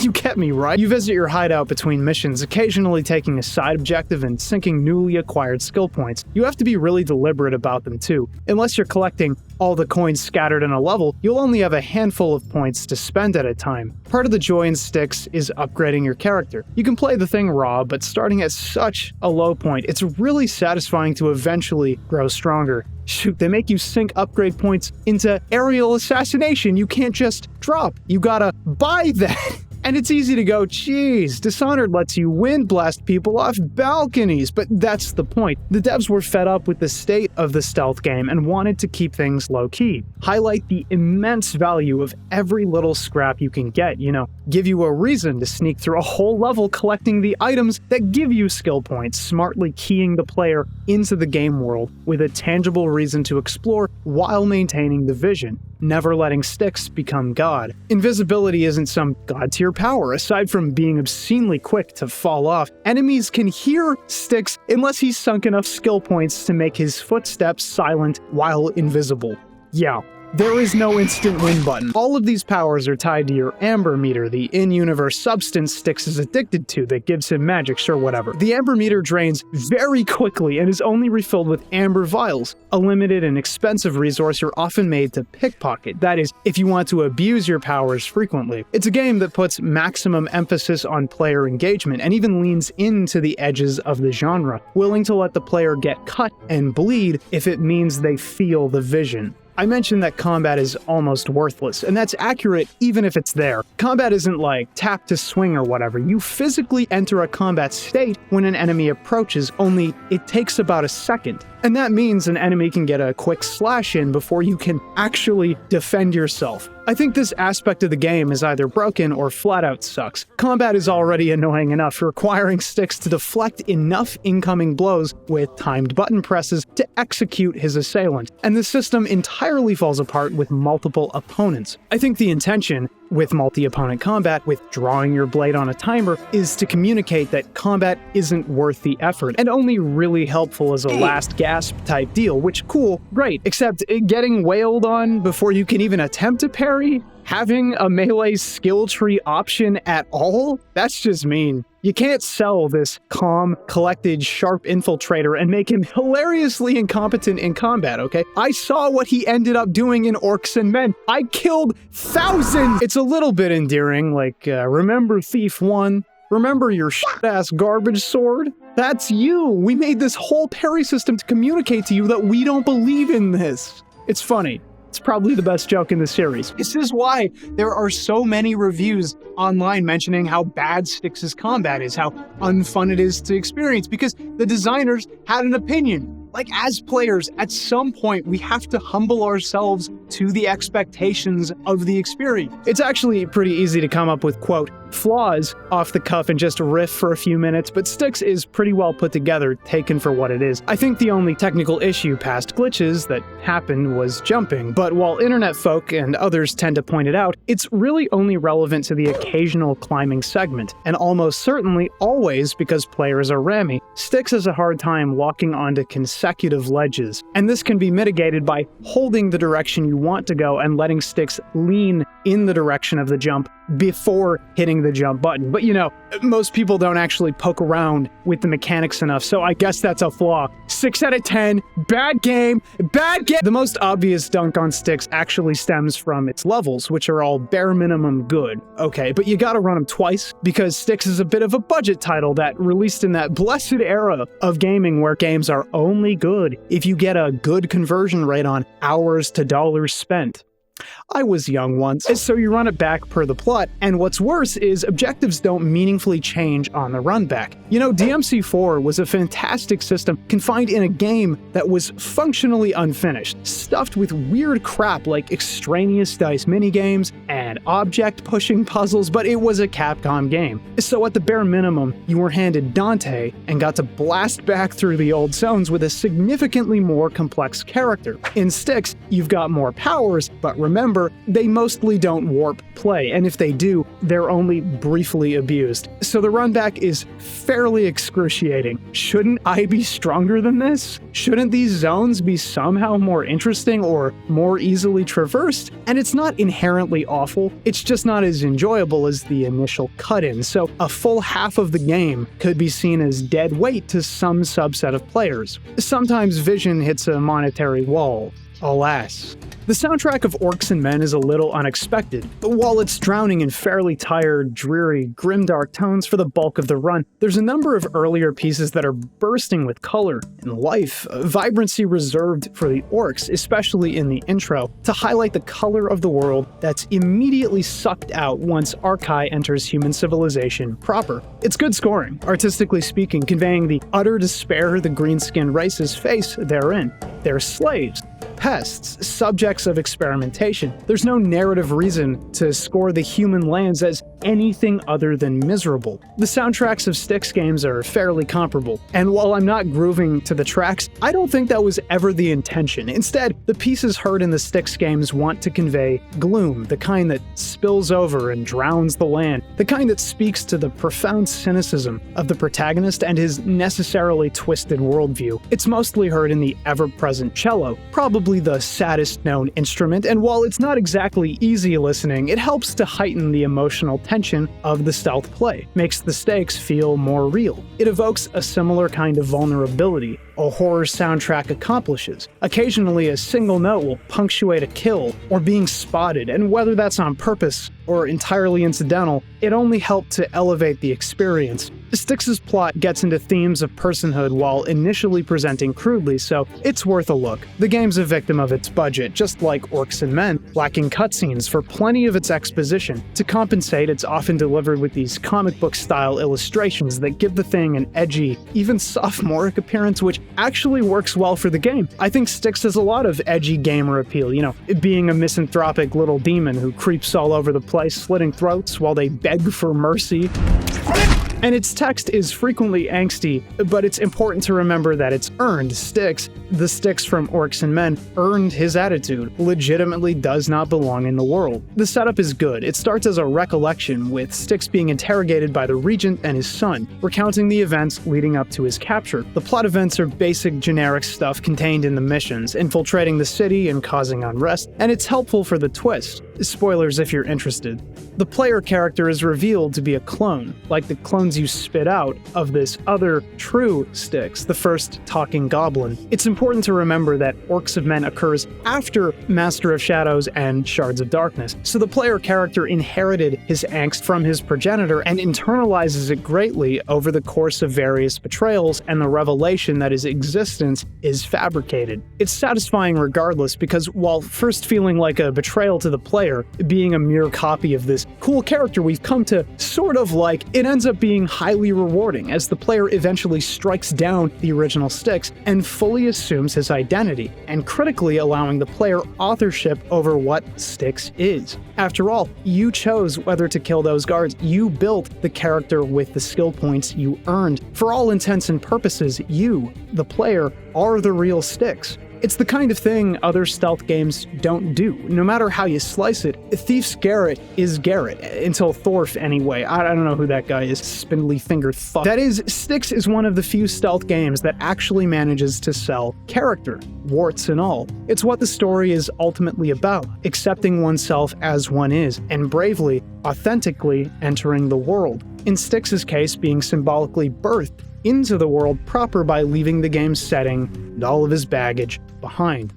You get me, right? You visit your hideout between missions, occasionally taking a side objective and sinking newly acquired skill points. You have to be really deliberate about them too. Unless you're collecting all the coins scattered in a level, you'll only have a handful of points to spend at a time. Part of the joy in Styx is upgrading your character. You can play the thing raw, but starting at such a low point, it's really satisfying to eventually grow stronger. Shoot, they make you sink upgrade points into aerial assassination you can't just drop. You gotta buy that. And it's easy to go, geez, Dishonored lets you wind blast people off balconies, but that's the point. The devs were fed up with the state of the stealth game and wanted to keep things low-key. Highlight the immense value of every little scrap you can get, give you a reason to sneak through a whole level collecting the items that give you skill points, smartly keying the player into the game world with a tangible reason to explore while maintaining the vision, never letting Styx become God. Invisibility isn't some god-tier power. Aside from being obscenely quick to fall off, enemies can hear Styx unless he's sunk enough skill points to make his footsteps silent while invisible. Yeah. There is no instant win button. All of these powers are tied to your amber meter, the in-universe substance Styx is addicted to that gives him magic, sure, whatever. The amber meter drains very quickly and is only refilled with amber vials, a limited and expensive resource you're often made to pickpocket. That is, if you want to abuse your powers frequently. It's a game that puts maximum emphasis on player engagement and even leans into the edges of the genre, willing to let the player get cut and bleed if it means they feel the vision. I mentioned that combat is almost worthless, and that's accurate even if it's there. Combat isn't like tap to swing or whatever. You physically enter a combat state when an enemy approaches, only it takes about a second. And that means an enemy can get a quick slash in before you can actually defend yourself. I think this aspect of the game is either broken or flat out sucks. Combat is already annoying enough, requiring Styx to deflect enough incoming blows with timed button presses to execute his assailant, and the system entirely falls apart with multiple opponents. I think the intention with multi-opponent combat, with drawing your blade on a timer, is to communicate that combat isn't worth the effort, and only really helpful as a last gasp type deal, which cool, great, except getting wailed on before you can even attempt to parry? Having a melee skill tree option at all? That's just mean. You can't sell this calm, collected, sharp infiltrator and make him hilariously incompetent in combat, okay? I saw what he ended up doing in Orcs and Men. I killed thousands! It's a little bit endearing, like, remember Thief 1? Remember your shit-ass garbage sword? That's you! We made this whole parry system to communicate to you that we don't believe in this. It's funny. It's probably the best joke in the series. This is why there are so many reviews online mentioning how bad Styx's combat is, how unfun it is to experience, because the designers had an opinion. Like, as players, at some point, we have to humble ourselves to the expectations of the experience. It's actually pretty easy to come up with, quote, flaws off the cuff and just riff for a few minutes, but Styx is pretty well put together, taken for what it is. I think the only technical issue past glitches that happened was jumping, but while internet folk and others tend to point it out, it's really only relevant to the occasional climbing segment, and almost certainly always because players are rammy. Styx has a hard time locking onto consecutive ledges, and this can be mitigated by holding the direction you want to go and letting Styx lean in the direction of the jump before hitting the jump button. But most people don't actually poke around with the mechanics enough, so I guess that's a flaw. 6 out of 10, bad game, bad game! The most obvious dunk on Styx actually stems from its levels, which are all bare minimum good. Okay, but you gotta run them twice, because Styx is a bit of a budget title that released in that blessed era of gaming where games are only good if you get a good conversion rate on hours to dollars spent. I was young once, so you run it back per the plot, and what's worse is objectives don't meaningfully change on the run back. DMC4 was a fantastic system confined in a game that was functionally unfinished, stuffed with weird crap like extraneous dice minigames and object-pushing puzzles, but it was a Capcom game. So at the bare minimum, you were handed Dante and got to blast back through the old zones with a significantly more complex character. In Styx, you've got more powers, but remember, they mostly don't warp play, and if they do, they're only briefly abused. So the run back is fairly excruciating. Shouldn't I be stronger than this? Shouldn't these zones be somehow more interesting or more easily traversed? And it's not inherently awful, it's just not as enjoyable as the initial cut-in, so a full half of the game could be seen as dead weight to some subset of players. Sometimes vision hits a monetary wall. Alas. The soundtrack of Orcs and Men is a little unexpected, but while it's drowning in fairly tired, dreary, grimdark tones for the bulk of the run, there's a number of earlier pieces that are bursting with color and life, vibrancy reserved for the orcs, especially in the intro, to highlight the color of the world that's immediately sucked out once Arkai enters human civilization proper. It's good scoring, artistically speaking, conveying the utter despair the green-skinned races face therein. They're slaves, pests, subjects of experimentation. There's no narrative reason to score the human lands as anything other than miserable. The soundtracks of Styx games are fairly comparable, and while I'm not grooving to the tracks, I don't think that was ever the intention. Instead, the pieces heard in the Styx games want to convey gloom, the kind that spills over and drowns the land, the kind that speaks to the profound cynicism of the protagonist and his necessarily twisted worldview. It's mostly heard in the ever-present cello, probably the saddest known instrument, and while it's not exactly easy listening, it helps to heighten the emotional tension of the stealth play, makes the stakes feel more real. It evokes a similar kind of vulnerability a horror soundtrack accomplishes. Occasionally, a single note will punctuate a kill or being spotted, and whether that's on purpose or entirely incidental, it only helped to elevate the experience. Styx's plot gets into themes of personhood while initially presenting crudely, so it's worth a look. The game's a victim of its budget, just like Orcs and Men, lacking cutscenes for plenty of its exposition. To compensate, it's often delivered with these comic book-style illustrations that give the thing an edgy, even sophomoric appearance, which actually works well for the game. I think Styx has a lot of edgy gamer appeal, it being a misanthropic little demon who creeps all over the place, slitting throats while they beg for mercy. And its text is frequently angsty, but it's important to remember that it's earned. Styx, the Styx from Orcs and Men, earned his attitude, legitimately does not belong in the world. The setup is good. It starts as a recollection, with Styx being interrogated by the regent and his son, recounting the events leading up to his capture. The plot events are basic generic stuff contained in the missions, infiltrating the city and causing unrest, and it's helpful for the twist. Spoilers if you're interested. The player character is revealed to be a clone, like the clones you spit out of this other true Styx, the first talking goblin. It's important to remember that Orcs of Men occurs after Master of Shadows and Shards of Darkness, so the player character inherited his angst from his progenitor and internalizes it greatly over the course of various betrayals and the revelation that his existence is fabricated. It's satisfying regardless, because while first feeling like a betrayal to the player, being a mere copy of this cool character we've come to sort of like, it ends up being highly rewarding as the player eventually strikes down the original Styx and fully assumes his identity, and critically allowing the player authorship over what Styx is. After all, you chose whether to kill those guards. You built the character with the skill points you earned. For all intents and purposes, you, the player, are the real Styx. It's the kind of thing other stealth games don't do. No matter how you slice it, Thief's Garrett is Garrett, until Thorf anyway. I don't know who that guy is, spindly-fingered fuck. That is, Styx is one of the few stealth games that actually manages to sell character, warts and all. It's what the story is ultimately about, accepting oneself as one is, and bravely, authentically entering the world. In Styx's case, being symbolically birthed into the world proper by leaving the game's setting and all of his baggage behind.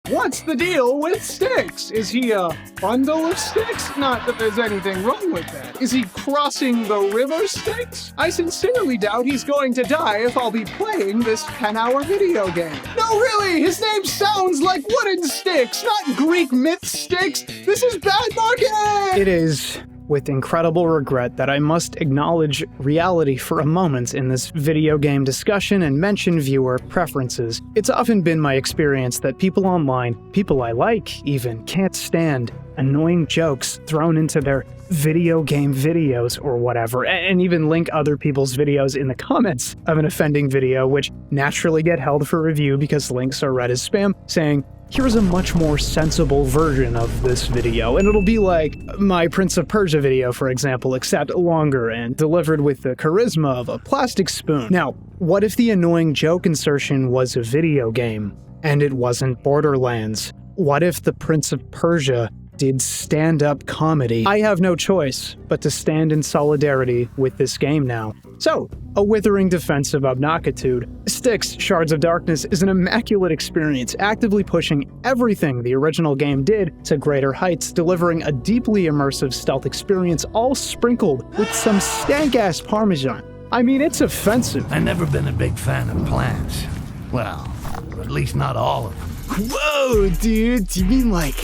What's the deal with Styx? Is he a bundle of Styx? Not that there's anything wrong with that. Is he crossing the river Styx? I sincerely doubt he's going to die if I'll be playing this 10-hour video game. No, really, his name sounds like wooden Styx, not Greek myth Styx. This is bad marketing! It is with incredible regret that I must acknowledge reality for a moment in this video game discussion and mention viewer preferences. It's often been my experience that people online, people I like even, can't stand annoying jokes thrown into their video game videos or whatever, and even link other people's videos in the comments of an offending video, which naturally get held for review because links are read as spam, saying, here's a much more sensible version of this video, and it'll be like my Prince of Persia video, for example, except longer and delivered with the charisma of a plastic spoon. Now, what if the annoying joke insertion was a video game, and it wasn't Borderlands? What if the Prince of Persia did stand-up comedy? I have no choice but to stand in solidarity with this game now. So, a withering defense of obnoxitude. Styx, Shards of Darkness is an immaculate experience, actively pushing everything the original game did to greater heights, delivering a deeply immersive stealth experience all sprinkled with some stank-ass parmesan. I mean, it's offensive. I've never been a big fan of plants. Well, at least not all of them. Whoa, dude, do you mean like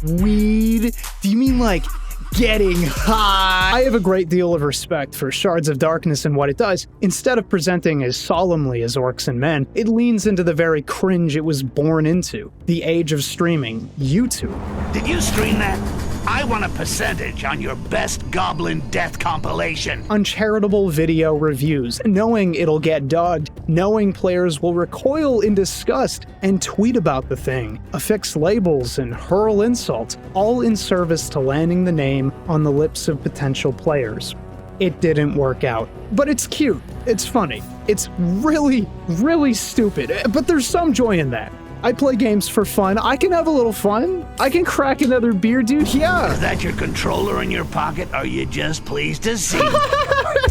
weed? Do you mean like getting high? I have a great deal of respect for Shards of Darkness and what it does. Instead of presenting as solemnly as Orcs and Men, it leans into the very cringe it was born into. The age of streaming, YouTube. Did you stream that? I want a percentage on your best goblin death compilation. Uncharitable video reviews, knowing it'll get dogged, knowing players will recoil in disgust and tweet about the thing, affix labels and hurl insults, all in service to landing the name on the lips of potential players. It didn't work out. But it's cute, it's funny, it's really, really stupid, but there's some joy in that. I play games for fun. I can have a little fun. I can crack another beer, dude. Yeah. Is that your controller in your pocket? Are you just pleased to see?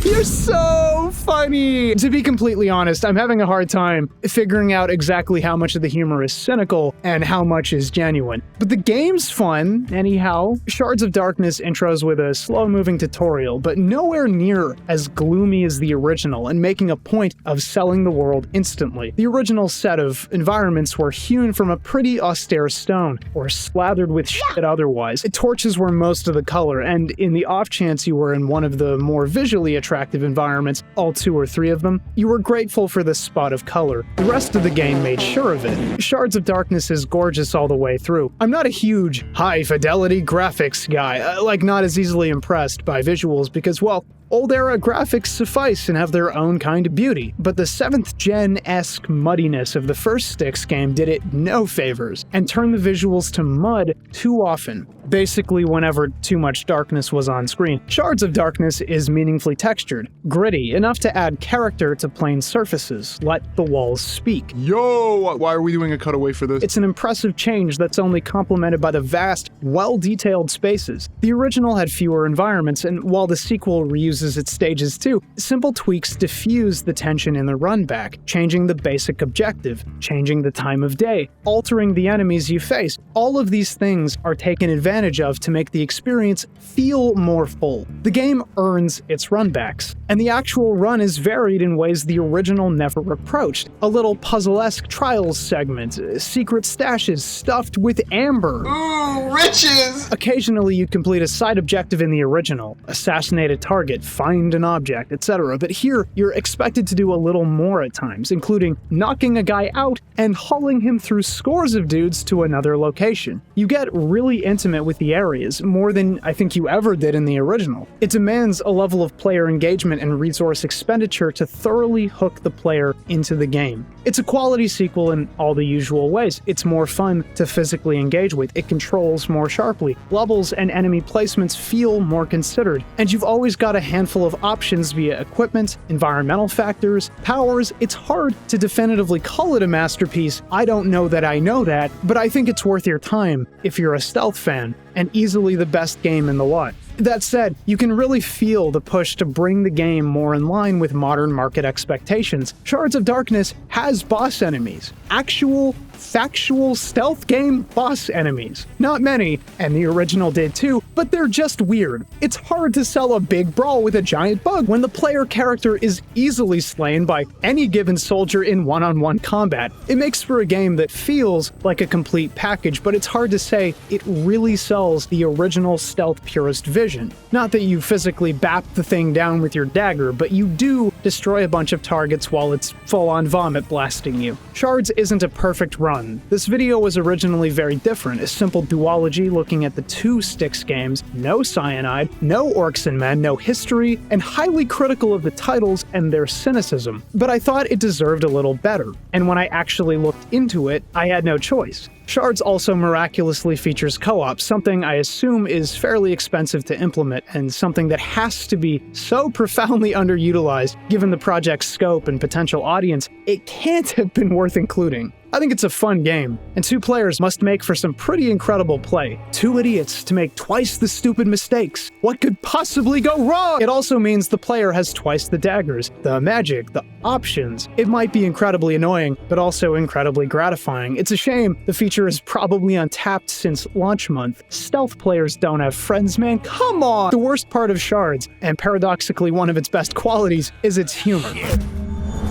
You're so funny. To be completely honest, I'm having a hard time figuring out exactly how much of the humor is cynical and how much is genuine. But the game's fun, anyhow. Shards of Darkness intros with a slow-moving tutorial, but nowhere near as gloomy as the original, and making a point of selling the world instantly. The original set of environments were hewn from a pretty austere stone, or slathered with shit otherwise. Torches were most of the color, and in the off chance you were in one of the more visually attractive environments, all 2 or 3 of them, you were grateful for the spot of color. The rest of the game made sure of it. Shards of Darkness is gorgeous all the way through. I'm not a huge high-fidelity graphics guy, not as easily impressed by visuals because, well, old-era graphics suffice and have their own kind of beauty, but the 7th gen-esque muddiness of the first Styx game did it no favors, and turned the visuals to mud too often, basically whenever too much darkness was on screen. Shards of Darkness is meaningfully textured, gritty, enough to add character to plain surfaces, let the walls speak. Yo, why are we doing a cutaway for this? It's an impressive change that's only complemented by the vast, well-detailed spaces. The original had fewer environments, and while the sequel reuses its stages too, simple tweaks diffuse the tension in the run back, changing the basic objective, changing the time of day, altering the enemies you face. All of these things are taken advantage of to make the experience feel more full. The game earns its runbacks, and the actual run is varied in ways the original never approached. A little puzzle-esque trials segment, secret stashes stuffed with amber. Ooh, riches! Occasionally you complete a side objective in the original, assassinate a target, find an object, etc. But here, you're expected to do a little more at times, including knocking a guy out and hauling him through scores of dudes to another location. You get really intimate with the areas, more than I think you ever did in the original. It demands a level of player engagement and resource expenditure to thoroughly hook the player into the game. It's a quality sequel in all the usual ways. It's more fun to physically engage with, it controls more sharply, levels and enemy placements feel more considered, and you've always got a handful of options via equipment, environmental factors, powers. It's hard to definitively call it a masterpiece. I don't know that I know that, but I think it's worth your time if you're a stealth fan, and easily the best game in the lot. That said, you can really feel the push to bring the game more in line with modern market expectations. Shards of Darkness has boss enemies. Actual, factual stealth game boss enemies. Not many, and the original did too, but they're just weird. It's hard to sell a big brawl with a giant bug when the player character is easily slain by any given soldier in one-on-one combat. It makes for a game that feels like a complete package, but it's hard to say it really sells the original stealth purist vision. Not that you physically bap the thing down with your dagger, but you do destroy a bunch of targets while it's full-on vomit blasting you. Shards isn't a perfect run. This video was originally very different, a simple duology looking at the 2 Styx games, no Cyanide, no Orcs and Men, no history, and highly critical of the titles and their cynicism. But I thought it deserved a little better, and when I actually looked into it, I had no choice. Shards also miraculously features co-op, something I assume is fairly expensive to implement and something that has to be so profoundly underutilized given the project's scope and potential audience, it can't have been worth including. I think it's a fun game, and 2 players must make for some pretty incredible play. 2 idiots to make twice the stupid mistakes. What could possibly go wrong? It also means the player has twice the daggers, the magic, the options. It might be incredibly annoying, but also incredibly gratifying. It's a shame the feature is probably untapped since launch month. Stealth players don't have friends, man. Come on! The worst part of Shards, and paradoxically one of its best qualities, is its humor.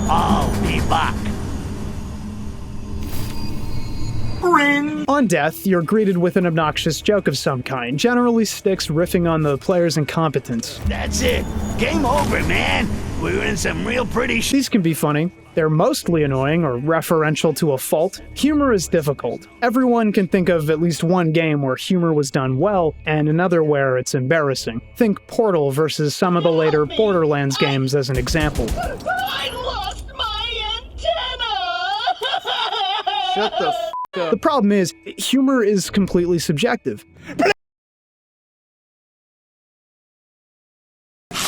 I'll be back. On death, you're greeted with an obnoxious joke of some kind, generally Styx riffing on the player's incompetence. That's it. Game over, man. We're in some real pretty These can be funny. They're mostly annoying or referential to a fault. Humor is difficult. Everyone can think of at least one game where humor was done well, and another where it's embarrassing. Think Portal versus some of the later Borderlands games as an example. I lost my antenna! Shut the f up. The problem is, humor is completely subjective.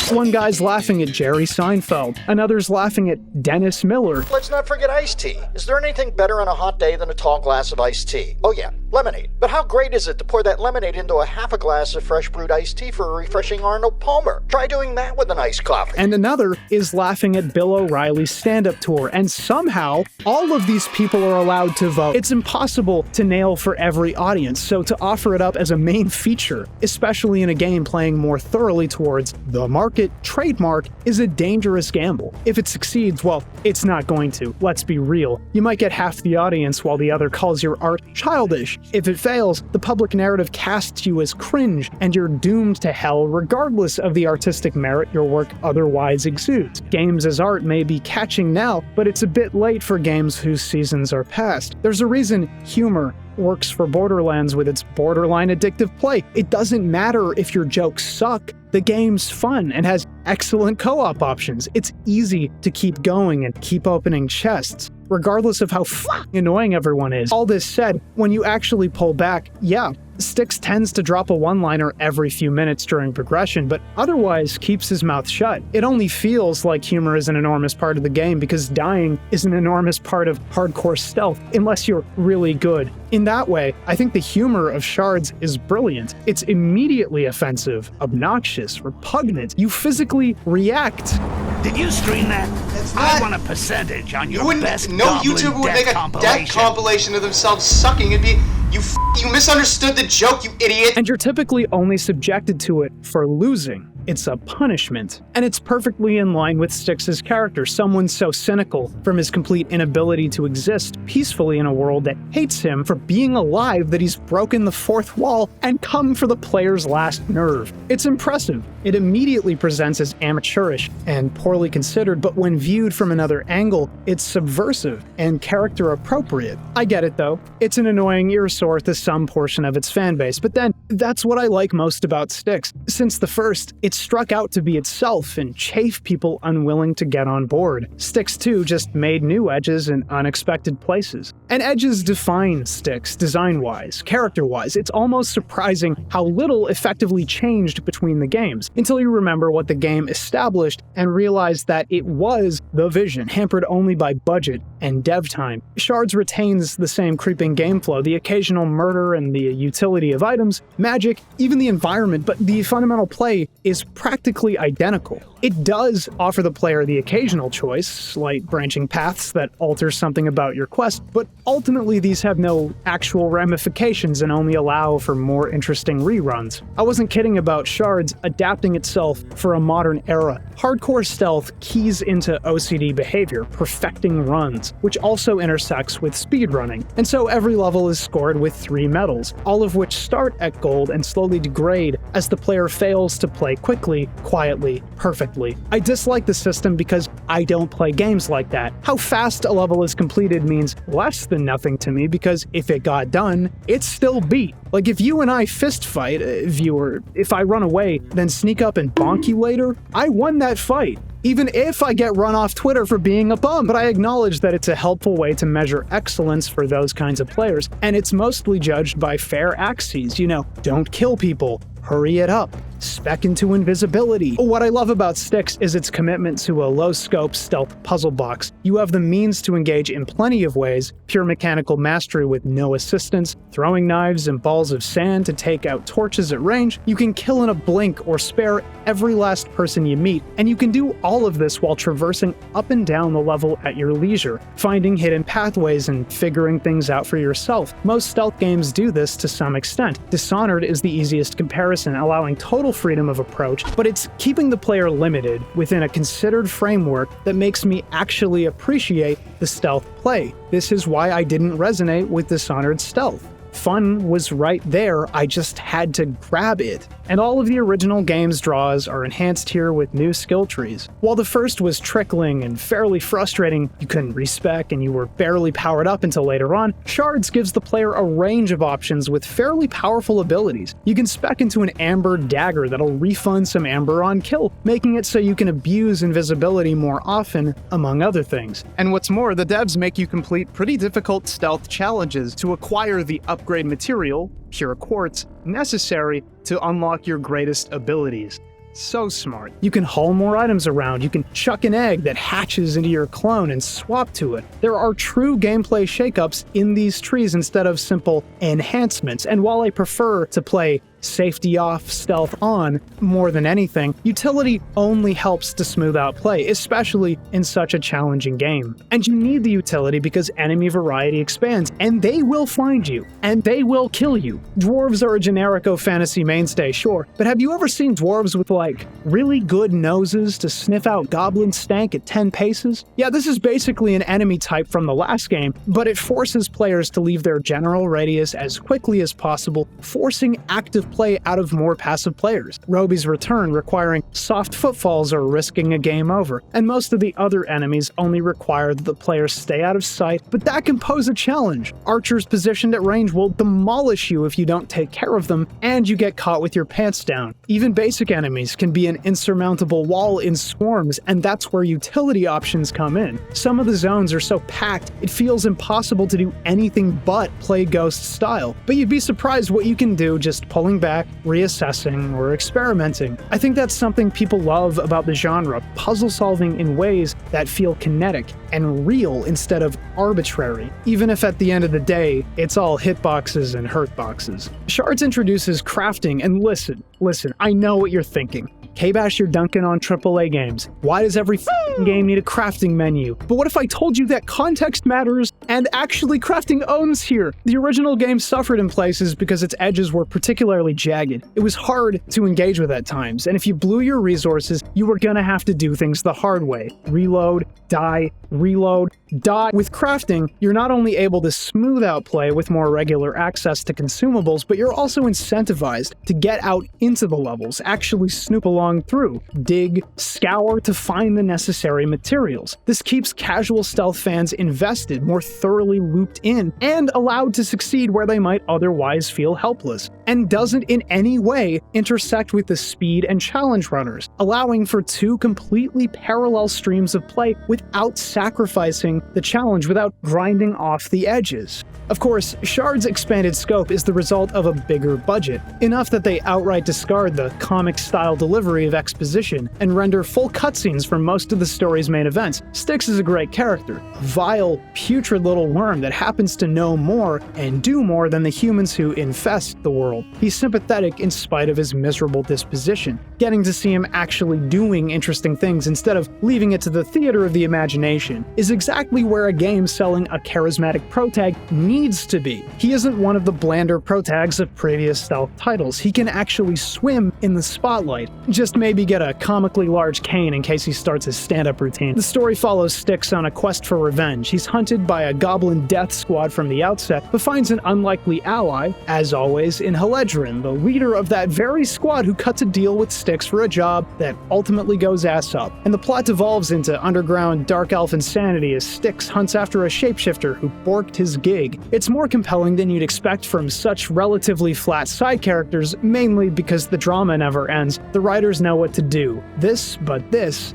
One guy's laughing at Jerry Seinfeld, another's laughing at Dennis Miller. Let's not forget iced tea. Is there anything better on a hot day than a tall glass of iced tea? Oh yeah, lemonade. But how great is it to pour that lemonade into a half a glass of fresh brewed iced tea for a refreshing Arnold Palmer? Try doing that with an iced coffee. And another is laughing at Bill O'Reilly's stand-up tour, and somehow, all of these people are allowed to vote. It's impossible to nail for every audience, so to offer it up as a main feature, especially in a game playing more thoroughly towards the market trademark, is a dangerous gamble. If it succeeds, well, it's not going to. Let's be real. You might get half the audience while the other calls your art childish. If it fails, the public narrative casts you as cringe, and you're doomed to hell regardless of the artistic merit your work otherwise exudes. Games as art may be catching now, but it's a bit late for games whose seasons are past. There's a reason humor works for Borderlands with its borderline addictive play. It doesn't matter if your jokes suck. The game's fun and has excellent co-op options. It's easy to keep going and keep opening chests, regardless of how f***ing annoying everyone is. All this said, when you actually pull back, yeah, Styx tends to drop a one-liner every few minutes during progression, but otherwise keeps his mouth shut. It only feels like humor is an enormous part of the game because dying is an enormous part of hardcore stealth, unless you're really good. In that way, I think the humor of Shards is brilliant. It's immediately offensive, obnoxious, repugnant. You physically react. Did you stream that? That's I not- want a percentage on your You wouldn't, best no goblin YouTuber would death make a death compilation of themselves sucking. It'd be, you misunderstood the joke, you idiot. And you're typically only subjected to it for losing. It's a punishment. And it's perfectly in line with Styx's character, someone so cynical from his complete inability to exist peacefully in a world that hates him for being alive that he's broken the fourth wall and come for the player's last nerve. It's impressive. It immediately presents as amateurish and poorly considered, but when viewed from another angle, it's subversive and character appropriate. I get it though. It's an annoying ear-sore to some portion of its fanbase, but then that's what I like most about Styx. Since the first, it struck out to be itself and chafe people unwilling to get on board. Styx 2 just made new edges in unexpected places. And edges define Styx design-wise, character-wise. It's almost surprising how little effectively changed between the games, until you remember what the game established and realize that it was the vision, hampered only by budget and dev time. Shards retains the same creeping game flow, the occasional murder and the utility of items, magic, even the environment, but the fundamental play is practically identical. It does offer the player the occasional choice, slight branching paths that alter something about your quest, but ultimately these have no actual ramifications and only allow for more interesting reruns. I wasn't kidding about Shards adapting itself for a modern era. Hardcore stealth keys into OCD behavior, perfecting runs, which also intersects with speedrunning, and so every level is scored with 3 medals, all of which start at gold and slowly degrade as the player fails to play quickly, quietly, perfectly. I dislike the system because I don't play games like that. How fast a level is completed means less than nothing to me because if it got done, it's still beat. Like if you and I fist fight, viewer, if I run away, then sneak up and bonk you later, I won that fight. Even if I get run off Twitter for being a bum, but I acknowledge that it's a helpful way to measure excellence for those kinds of players, and it's mostly judged by fair axes, don't kill people, hurry it up. Spec into invisibility. What I love about Styx is its commitment to a low-scope stealth puzzle box. You have the means to engage in plenty of ways, pure mechanical mastery with no assistance, throwing knives and balls of sand to take out torches at range. You can kill in a blink or spare every last person you meet, and you can do all of this while traversing up and down the level at your leisure, finding hidden pathways and figuring things out for yourself. Most stealth games do this to some extent. Dishonored is the easiest comparison, allowing total freedom of approach, but it's keeping the player limited within a considered framework that makes me actually appreciate the stealth play. This is why I didn't resonate with Dishonored Stealth. Fun was right there, I just had to grab it. And all of the original game's draws are enhanced here with new skill trees. While the first was trickling and fairly frustrating, you couldn't respec and you were barely powered up until later on, Shards gives the player a range of options with fairly powerful abilities. You can spec into an amber dagger that'll refund some amber on kill, making it so you can abuse invisibility more often, among other things. And what's more, the devs make you complete pretty difficult stealth challenges to acquire the upgrade material, pure quartz, necessary to unlock your greatest abilities. So smart. You can haul more items around, you can chuck an egg that hatches into your clone and swap to it. There are true gameplay shakeups in these trees instead of simple enhancements, and while I prefer to play safety off, stealth on more than anything, utility only helps to smooth out play, especially in such a challenging game. And you need the utility because enemy variety expands, and they will find you, and they will kill you. Dwarves are a generico fantasy mainstay, sure, but have you ever seen dwarves with like really good noses to sniff out goblin stank at 10 paces? Yeah, this is basically an enemy type from the last game, but it forces players to leave their general radius as quickly as possible, forcing active play out of more passive players. Roby's return requiring soft footfalls or risking a game over, and most of the other enemies only require that the players stay out of sight, but that can pose a challenge. Archers positioned at range will demolish you if you don't take care of them, and you get caught with your pants down. Even basic enemies can be an insurmountable wall in swarms, and that's where utility options come in. Some of the zones are so packed, it feels impossible to do anything but play Ghost style, but you'd be surprised what you can do just pulling back, reassessing, or experimenting. I think that's something people love about the genre, puzzle solving in ways that feel kinetic and real instead of arbitrary, even if at the end of the day, it's all hitboxes and hurtboxes. Shards introduces crafting, and listen, I know what you're thinking. KBash, you're dunking on AAA games. Why does every game need a crafting menu? But what if I told you that context matters and actually crafting owns here? The original game suffered in places because its edges were particularly jagged. It was hard to engage with at times, and if you blew your resources, you were gonna have to do things the hard way. Reload, die, reload, die. With crafting, you're not only able to smooth out play with more regular access to consumables, but you're also incentivized to get out into the levels, actually snoop along through, dig, scour to find the necessary materials. This keeps casual stealth fans invested, more thoroughly looped in, and allowed to succeed where they might otherwise feel helpless, and doesn't in any way intersect with the speed and challenge runners, allowing for two completely parallel streams of play without sacrificing the challenge, without grinding off the edges. Of course, Shard's expanded scope is the result of a bigger budget, enough that they outright discard the comic-style delivery of exposition and render full cutscenes for most of the story's main events. Styx is a great character, a vile, putrid little worm that happens to know more and do more than the humans who infest the world. He's sympathetic in spite of his miserable disposition. Getting to see him actually doing interesting things instead of leaving it to the theater of the imagination is exactly where a game selling a charismatic protag needs to be. He isn't one of the blander protags of previous stealth titles. He can actually swim in the spotlight. Just maybe get a comically large cane in case he starts his stand-up routine. The story follows Styx on a quest for revenge. He's hunted by a goblin death squad from the outset, but finds an unlikely ally, as always, in Haledrin, the leader of that very squad who cuts a deal with Styx for a job that ultimately goes ass up. And the plot devolves into underground dark elf insanity as Styx hunts after a shapeshifter who borked his gig. It's more compelling than you'd expect from such relatively flat side characters, mainly because the drama never ends. The writers know what to do. This, but this,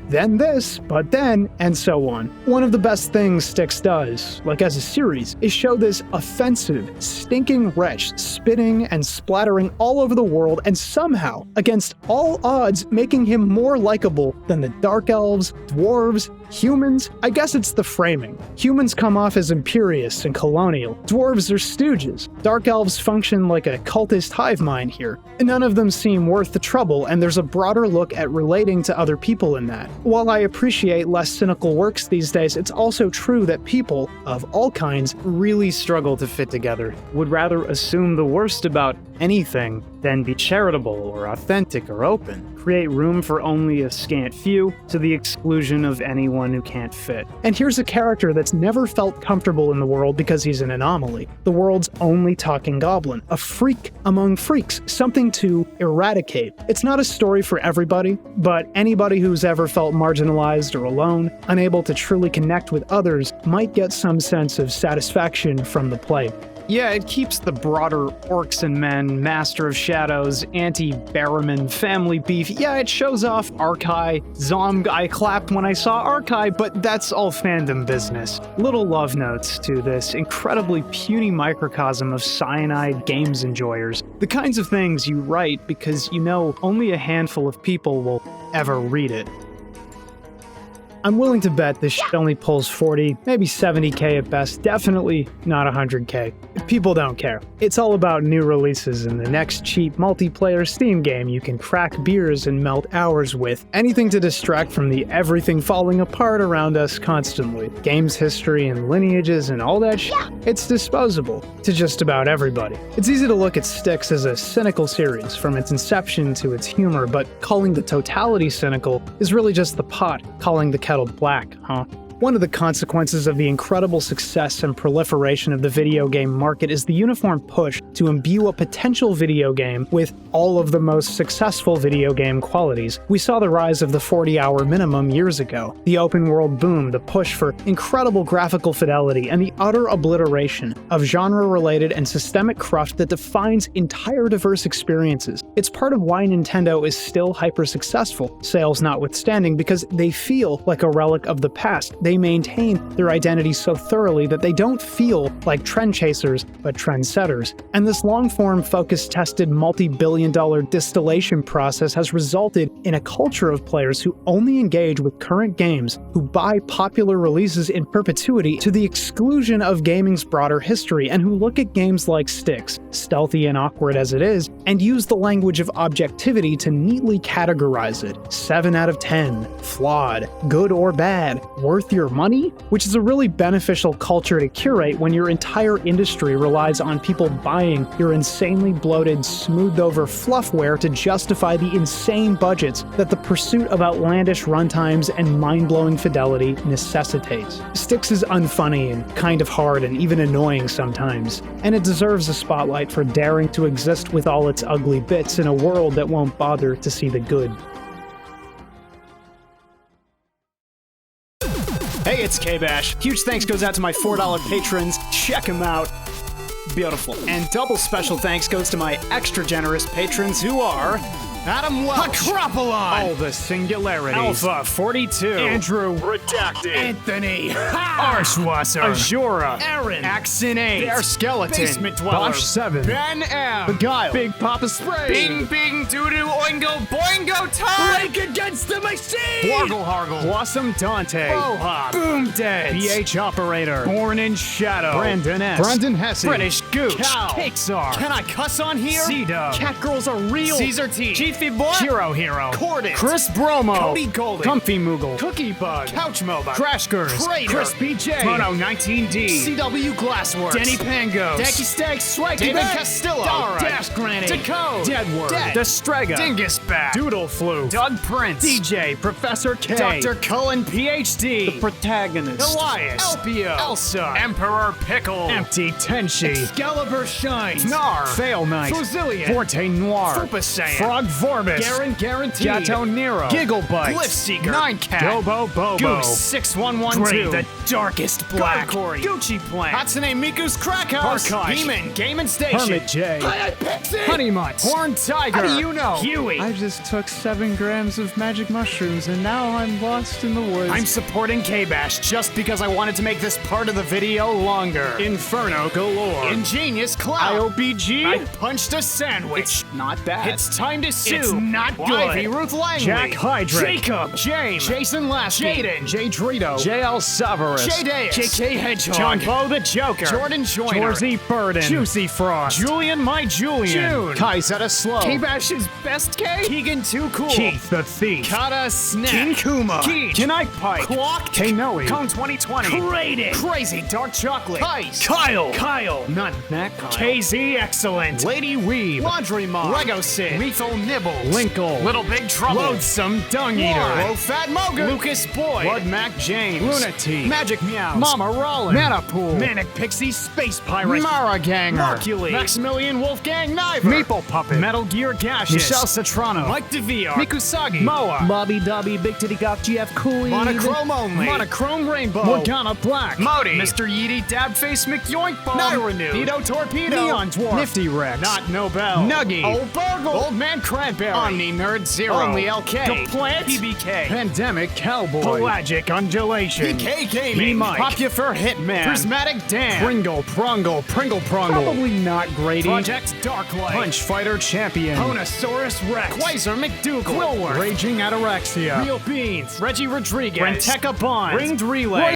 but then, and so on. One of the best things Styx does, like as a series, is show this offensive, stinking wretch spitting and splattering traveling all over the world and somehow, against all odds, making him more likable than the Dark Elves, Dwarves, humans. I guess it's the framing. Humans come off as imperious and colonial. Dwarves are stooges. Dark Elves function like a cultist hive mind here. None of them seem worth the trouble, and there's a broader look at relating to other people in that. While I appreciate less cynical works these days, it's also true that people, of all kinds, really struggle to fit together, would rather assume the worst about anything than be charitable or authentic or open, create room for only a scant few to the exclusion of anyone who can't fit. And here's a character that's never felt comfortable in the world because he's an anomaly. The world's only talking goblin, a freak among freaks, something to eradicate. It's not a story for everybody, but anybody who's ever felt marginalized or alone, unable to truly connect with others, might get some sense of satisfaction from the play. Yeah, it keeps the broader Orcs and Men, Master of Shadows, anti-Barrowman family beef. Yeah, it shows off Arkai. I clapped when I saw Arkai, but that's all fandom business. Little love notes to this incredibly puny microcosm of Cyanide games enjoyers. The kinds of things you write because you know only a handful of people will ever read it. I'm willing to bet this shit only pulls 40, maybe 70k at best, definitely not 100k. People don't care. It's all about new releases and the next cheap multiplayer Steam game you can crack beers and melt hours with. Anything to distract from the everything falling apart around us constantly. Games history and lineages and all that shit. It's disposable to just about everybody. It's easy to look at Styx as a cynical series from its inception to its humor, but calling the totality cynical is really just the pot calling the kettle black, huh? One of the consequences of the incredible success and proliferation of the video game market is the uniform push to imbue a potential video game with all of the most successful video game qualities. We saw the rise of the 40-hour minimum years ago, the open world boom, the push for incredible graphical fidelity, and the utter obliteration of genre-related and systemic cruft that defines entire diverse experiences. It's part of why Nintendo is still hyper-successful, sales notwithstanding, because they feel like a relic of the past. They maintain their identity so thoroughly that they don't feel like trend chasers, but trendsetters. And this long-form, focus-tested, multi-billion-dollar distillation process has resulted in a culture of players who only engage with current games, who buy popular releases in perpetuity to the exclusion of gaming's broader history, and who look at games like Styx, stealthy and awkward as it is, and use the language of objectivity to neatly categorize it. 7 out of 10, flawed, good or bad, worth your money? Which is a really beneficial culture to curate when your entire industry relies on people buying your insanely bloated, smoothed-over fluffware to justify the insane budgets that the pursuit of outlandish runtimes and mind-blowing fidelity necessitates. Styx is unfunny and kind of hard and even annoying sometimes, and it deserves a spotlight for daring to exist with all its ugly bits in a world that won't bother to see the good. Hey, it's KBash. Huge thanks goes out to my $4 patrons. Check them out. Beautiful. And double special thanks goes to my extra generous patrons who are Adam Welch, Acropolion, All the Singularities, Alpha 42, Andrew Redacted, Anthony, Arshwasser, Azura, Aaron, Axinate, Bear Skeleton, Basement Dweller, Bosch 7, Ben M, Beguile, Big Papa Spray, Bing Bing Doodoo Oingo Boingo Time, Rake Against the Machine, Wargle Hargle, Blossom Dante, Bohop, Boom Dead, BH Operator, Born in Shadow, Brandon S, Brandon Hesse, British Gooch, Cow, Cakesar, Can I Cuss on Here? C-Dub, Catgirls Are Real, Caesar T, Chiefy Boy, Hero, Cordit, Chris Bromo, Cody Golden, Comfy Moogle, Cookie Bug, Couch Moba, Crashgers, Chris BJ, Mono 19D, CW Glassworks, Denny Pangos, Danky Stag, Swag, David Castillo, Dara, Dash Granny, Decode, Deadword, Dead, Destrega, Dingus Bat, Doodle Flu, Doug Prince, DJ, Professor K, Dr. Cullen PhD, The Protagonist, Elias, Elpio, Elsa, Emperor Pickle, Empty Tenshi, Excalibur Shines, Gnar, Fail Knight, Fuzillion, Forte Noir, Fupa Saiyan, Frog Vorbis. Guaranteed. Gato Nero. Gigglebite. Glyphseeker. Ninecat. Dobo Bobo. Goose 6112. Gray, the darkest black. Gargory. Gucci Plant. Hatsune Miku's Crack House. Harkosh. Demon. Game and Station. Hermit J. Honeymutt. Horned Tiger. How do you know? Huey. I just took 7 grams of magic mushrooms and now I'm lost in the woods. I'm supporting KBash just because I wanted to make this part of the video longer. Inferno galore. Ingenious Cloud. IOBG. I punched a sandwich. It's not bad. It's time to sue. It's not good. Ivy Ruth Langley. Jack Hydrake. Jacob. James. Jason Lasky. Jaden. J. Drito. JL Savarus. J-Deus. JK Hedgehog. John Bo the Joker. Jordan Joyner. Jorzy Burden. Juicy Frost. Julian My Julian. June. Kaizetta Slow. KBash's best K. Keegan Too Cool. Keith the Thief. Kata Snack. King Kuma. Keith. Knight Pike. Clock. K-Noe. Cone 2020. Rated. Crazy Dark Chocolate. Ice. Kyle. Kyle. Not that Kyle. KZ Excellent. Lady Weeb. Laundry Mom. Lego Sid. Lethal Nibbles. Linkle. Little Big Trouble. Loathsome Dung Eater. Low Fat Moga. Lucas Boy. Blood Mac James. Lunatic. Magic Meows. Mama Rollin. Manapool. Manic Pixie Space Pirate. Mara Ganger. Mercury. Maximilian Wolfgang Niver. Maple Puppet. Metal Gear Gaseous. Michelle Citrano. Mike DeVere. Mikusagi. Moa. Bobby Dobby Big Titty Goth GF Cooley. Monochrome Only. Monochrome Rainbow. Morgana Black. Modi. Mr. Yeety Dabface McYoinkbomb. Nyrenew. Nito Torpedo. Neon Dwarf. Nifty Rex. Not Nobel. Nuggy. Old Burgle. Old Man Cranberry. Omni Nerd Zero. Only LK. The Plant. PBK. Pandemic Cowboy. Pelagic Undulation. PK Gaming. Mike. Popular Hitman. Prismatic Dan. Pringle Prongle. Pringle Prongle. Probably not Grady. Project Darklight. Punch Fighter Champion. Ponosaurus Rex. Quasar McDougal. Quillworth. Raging Ataraxia. Real Beans. Reggie Rodriguez. Renteca Bond. Ringed Relay.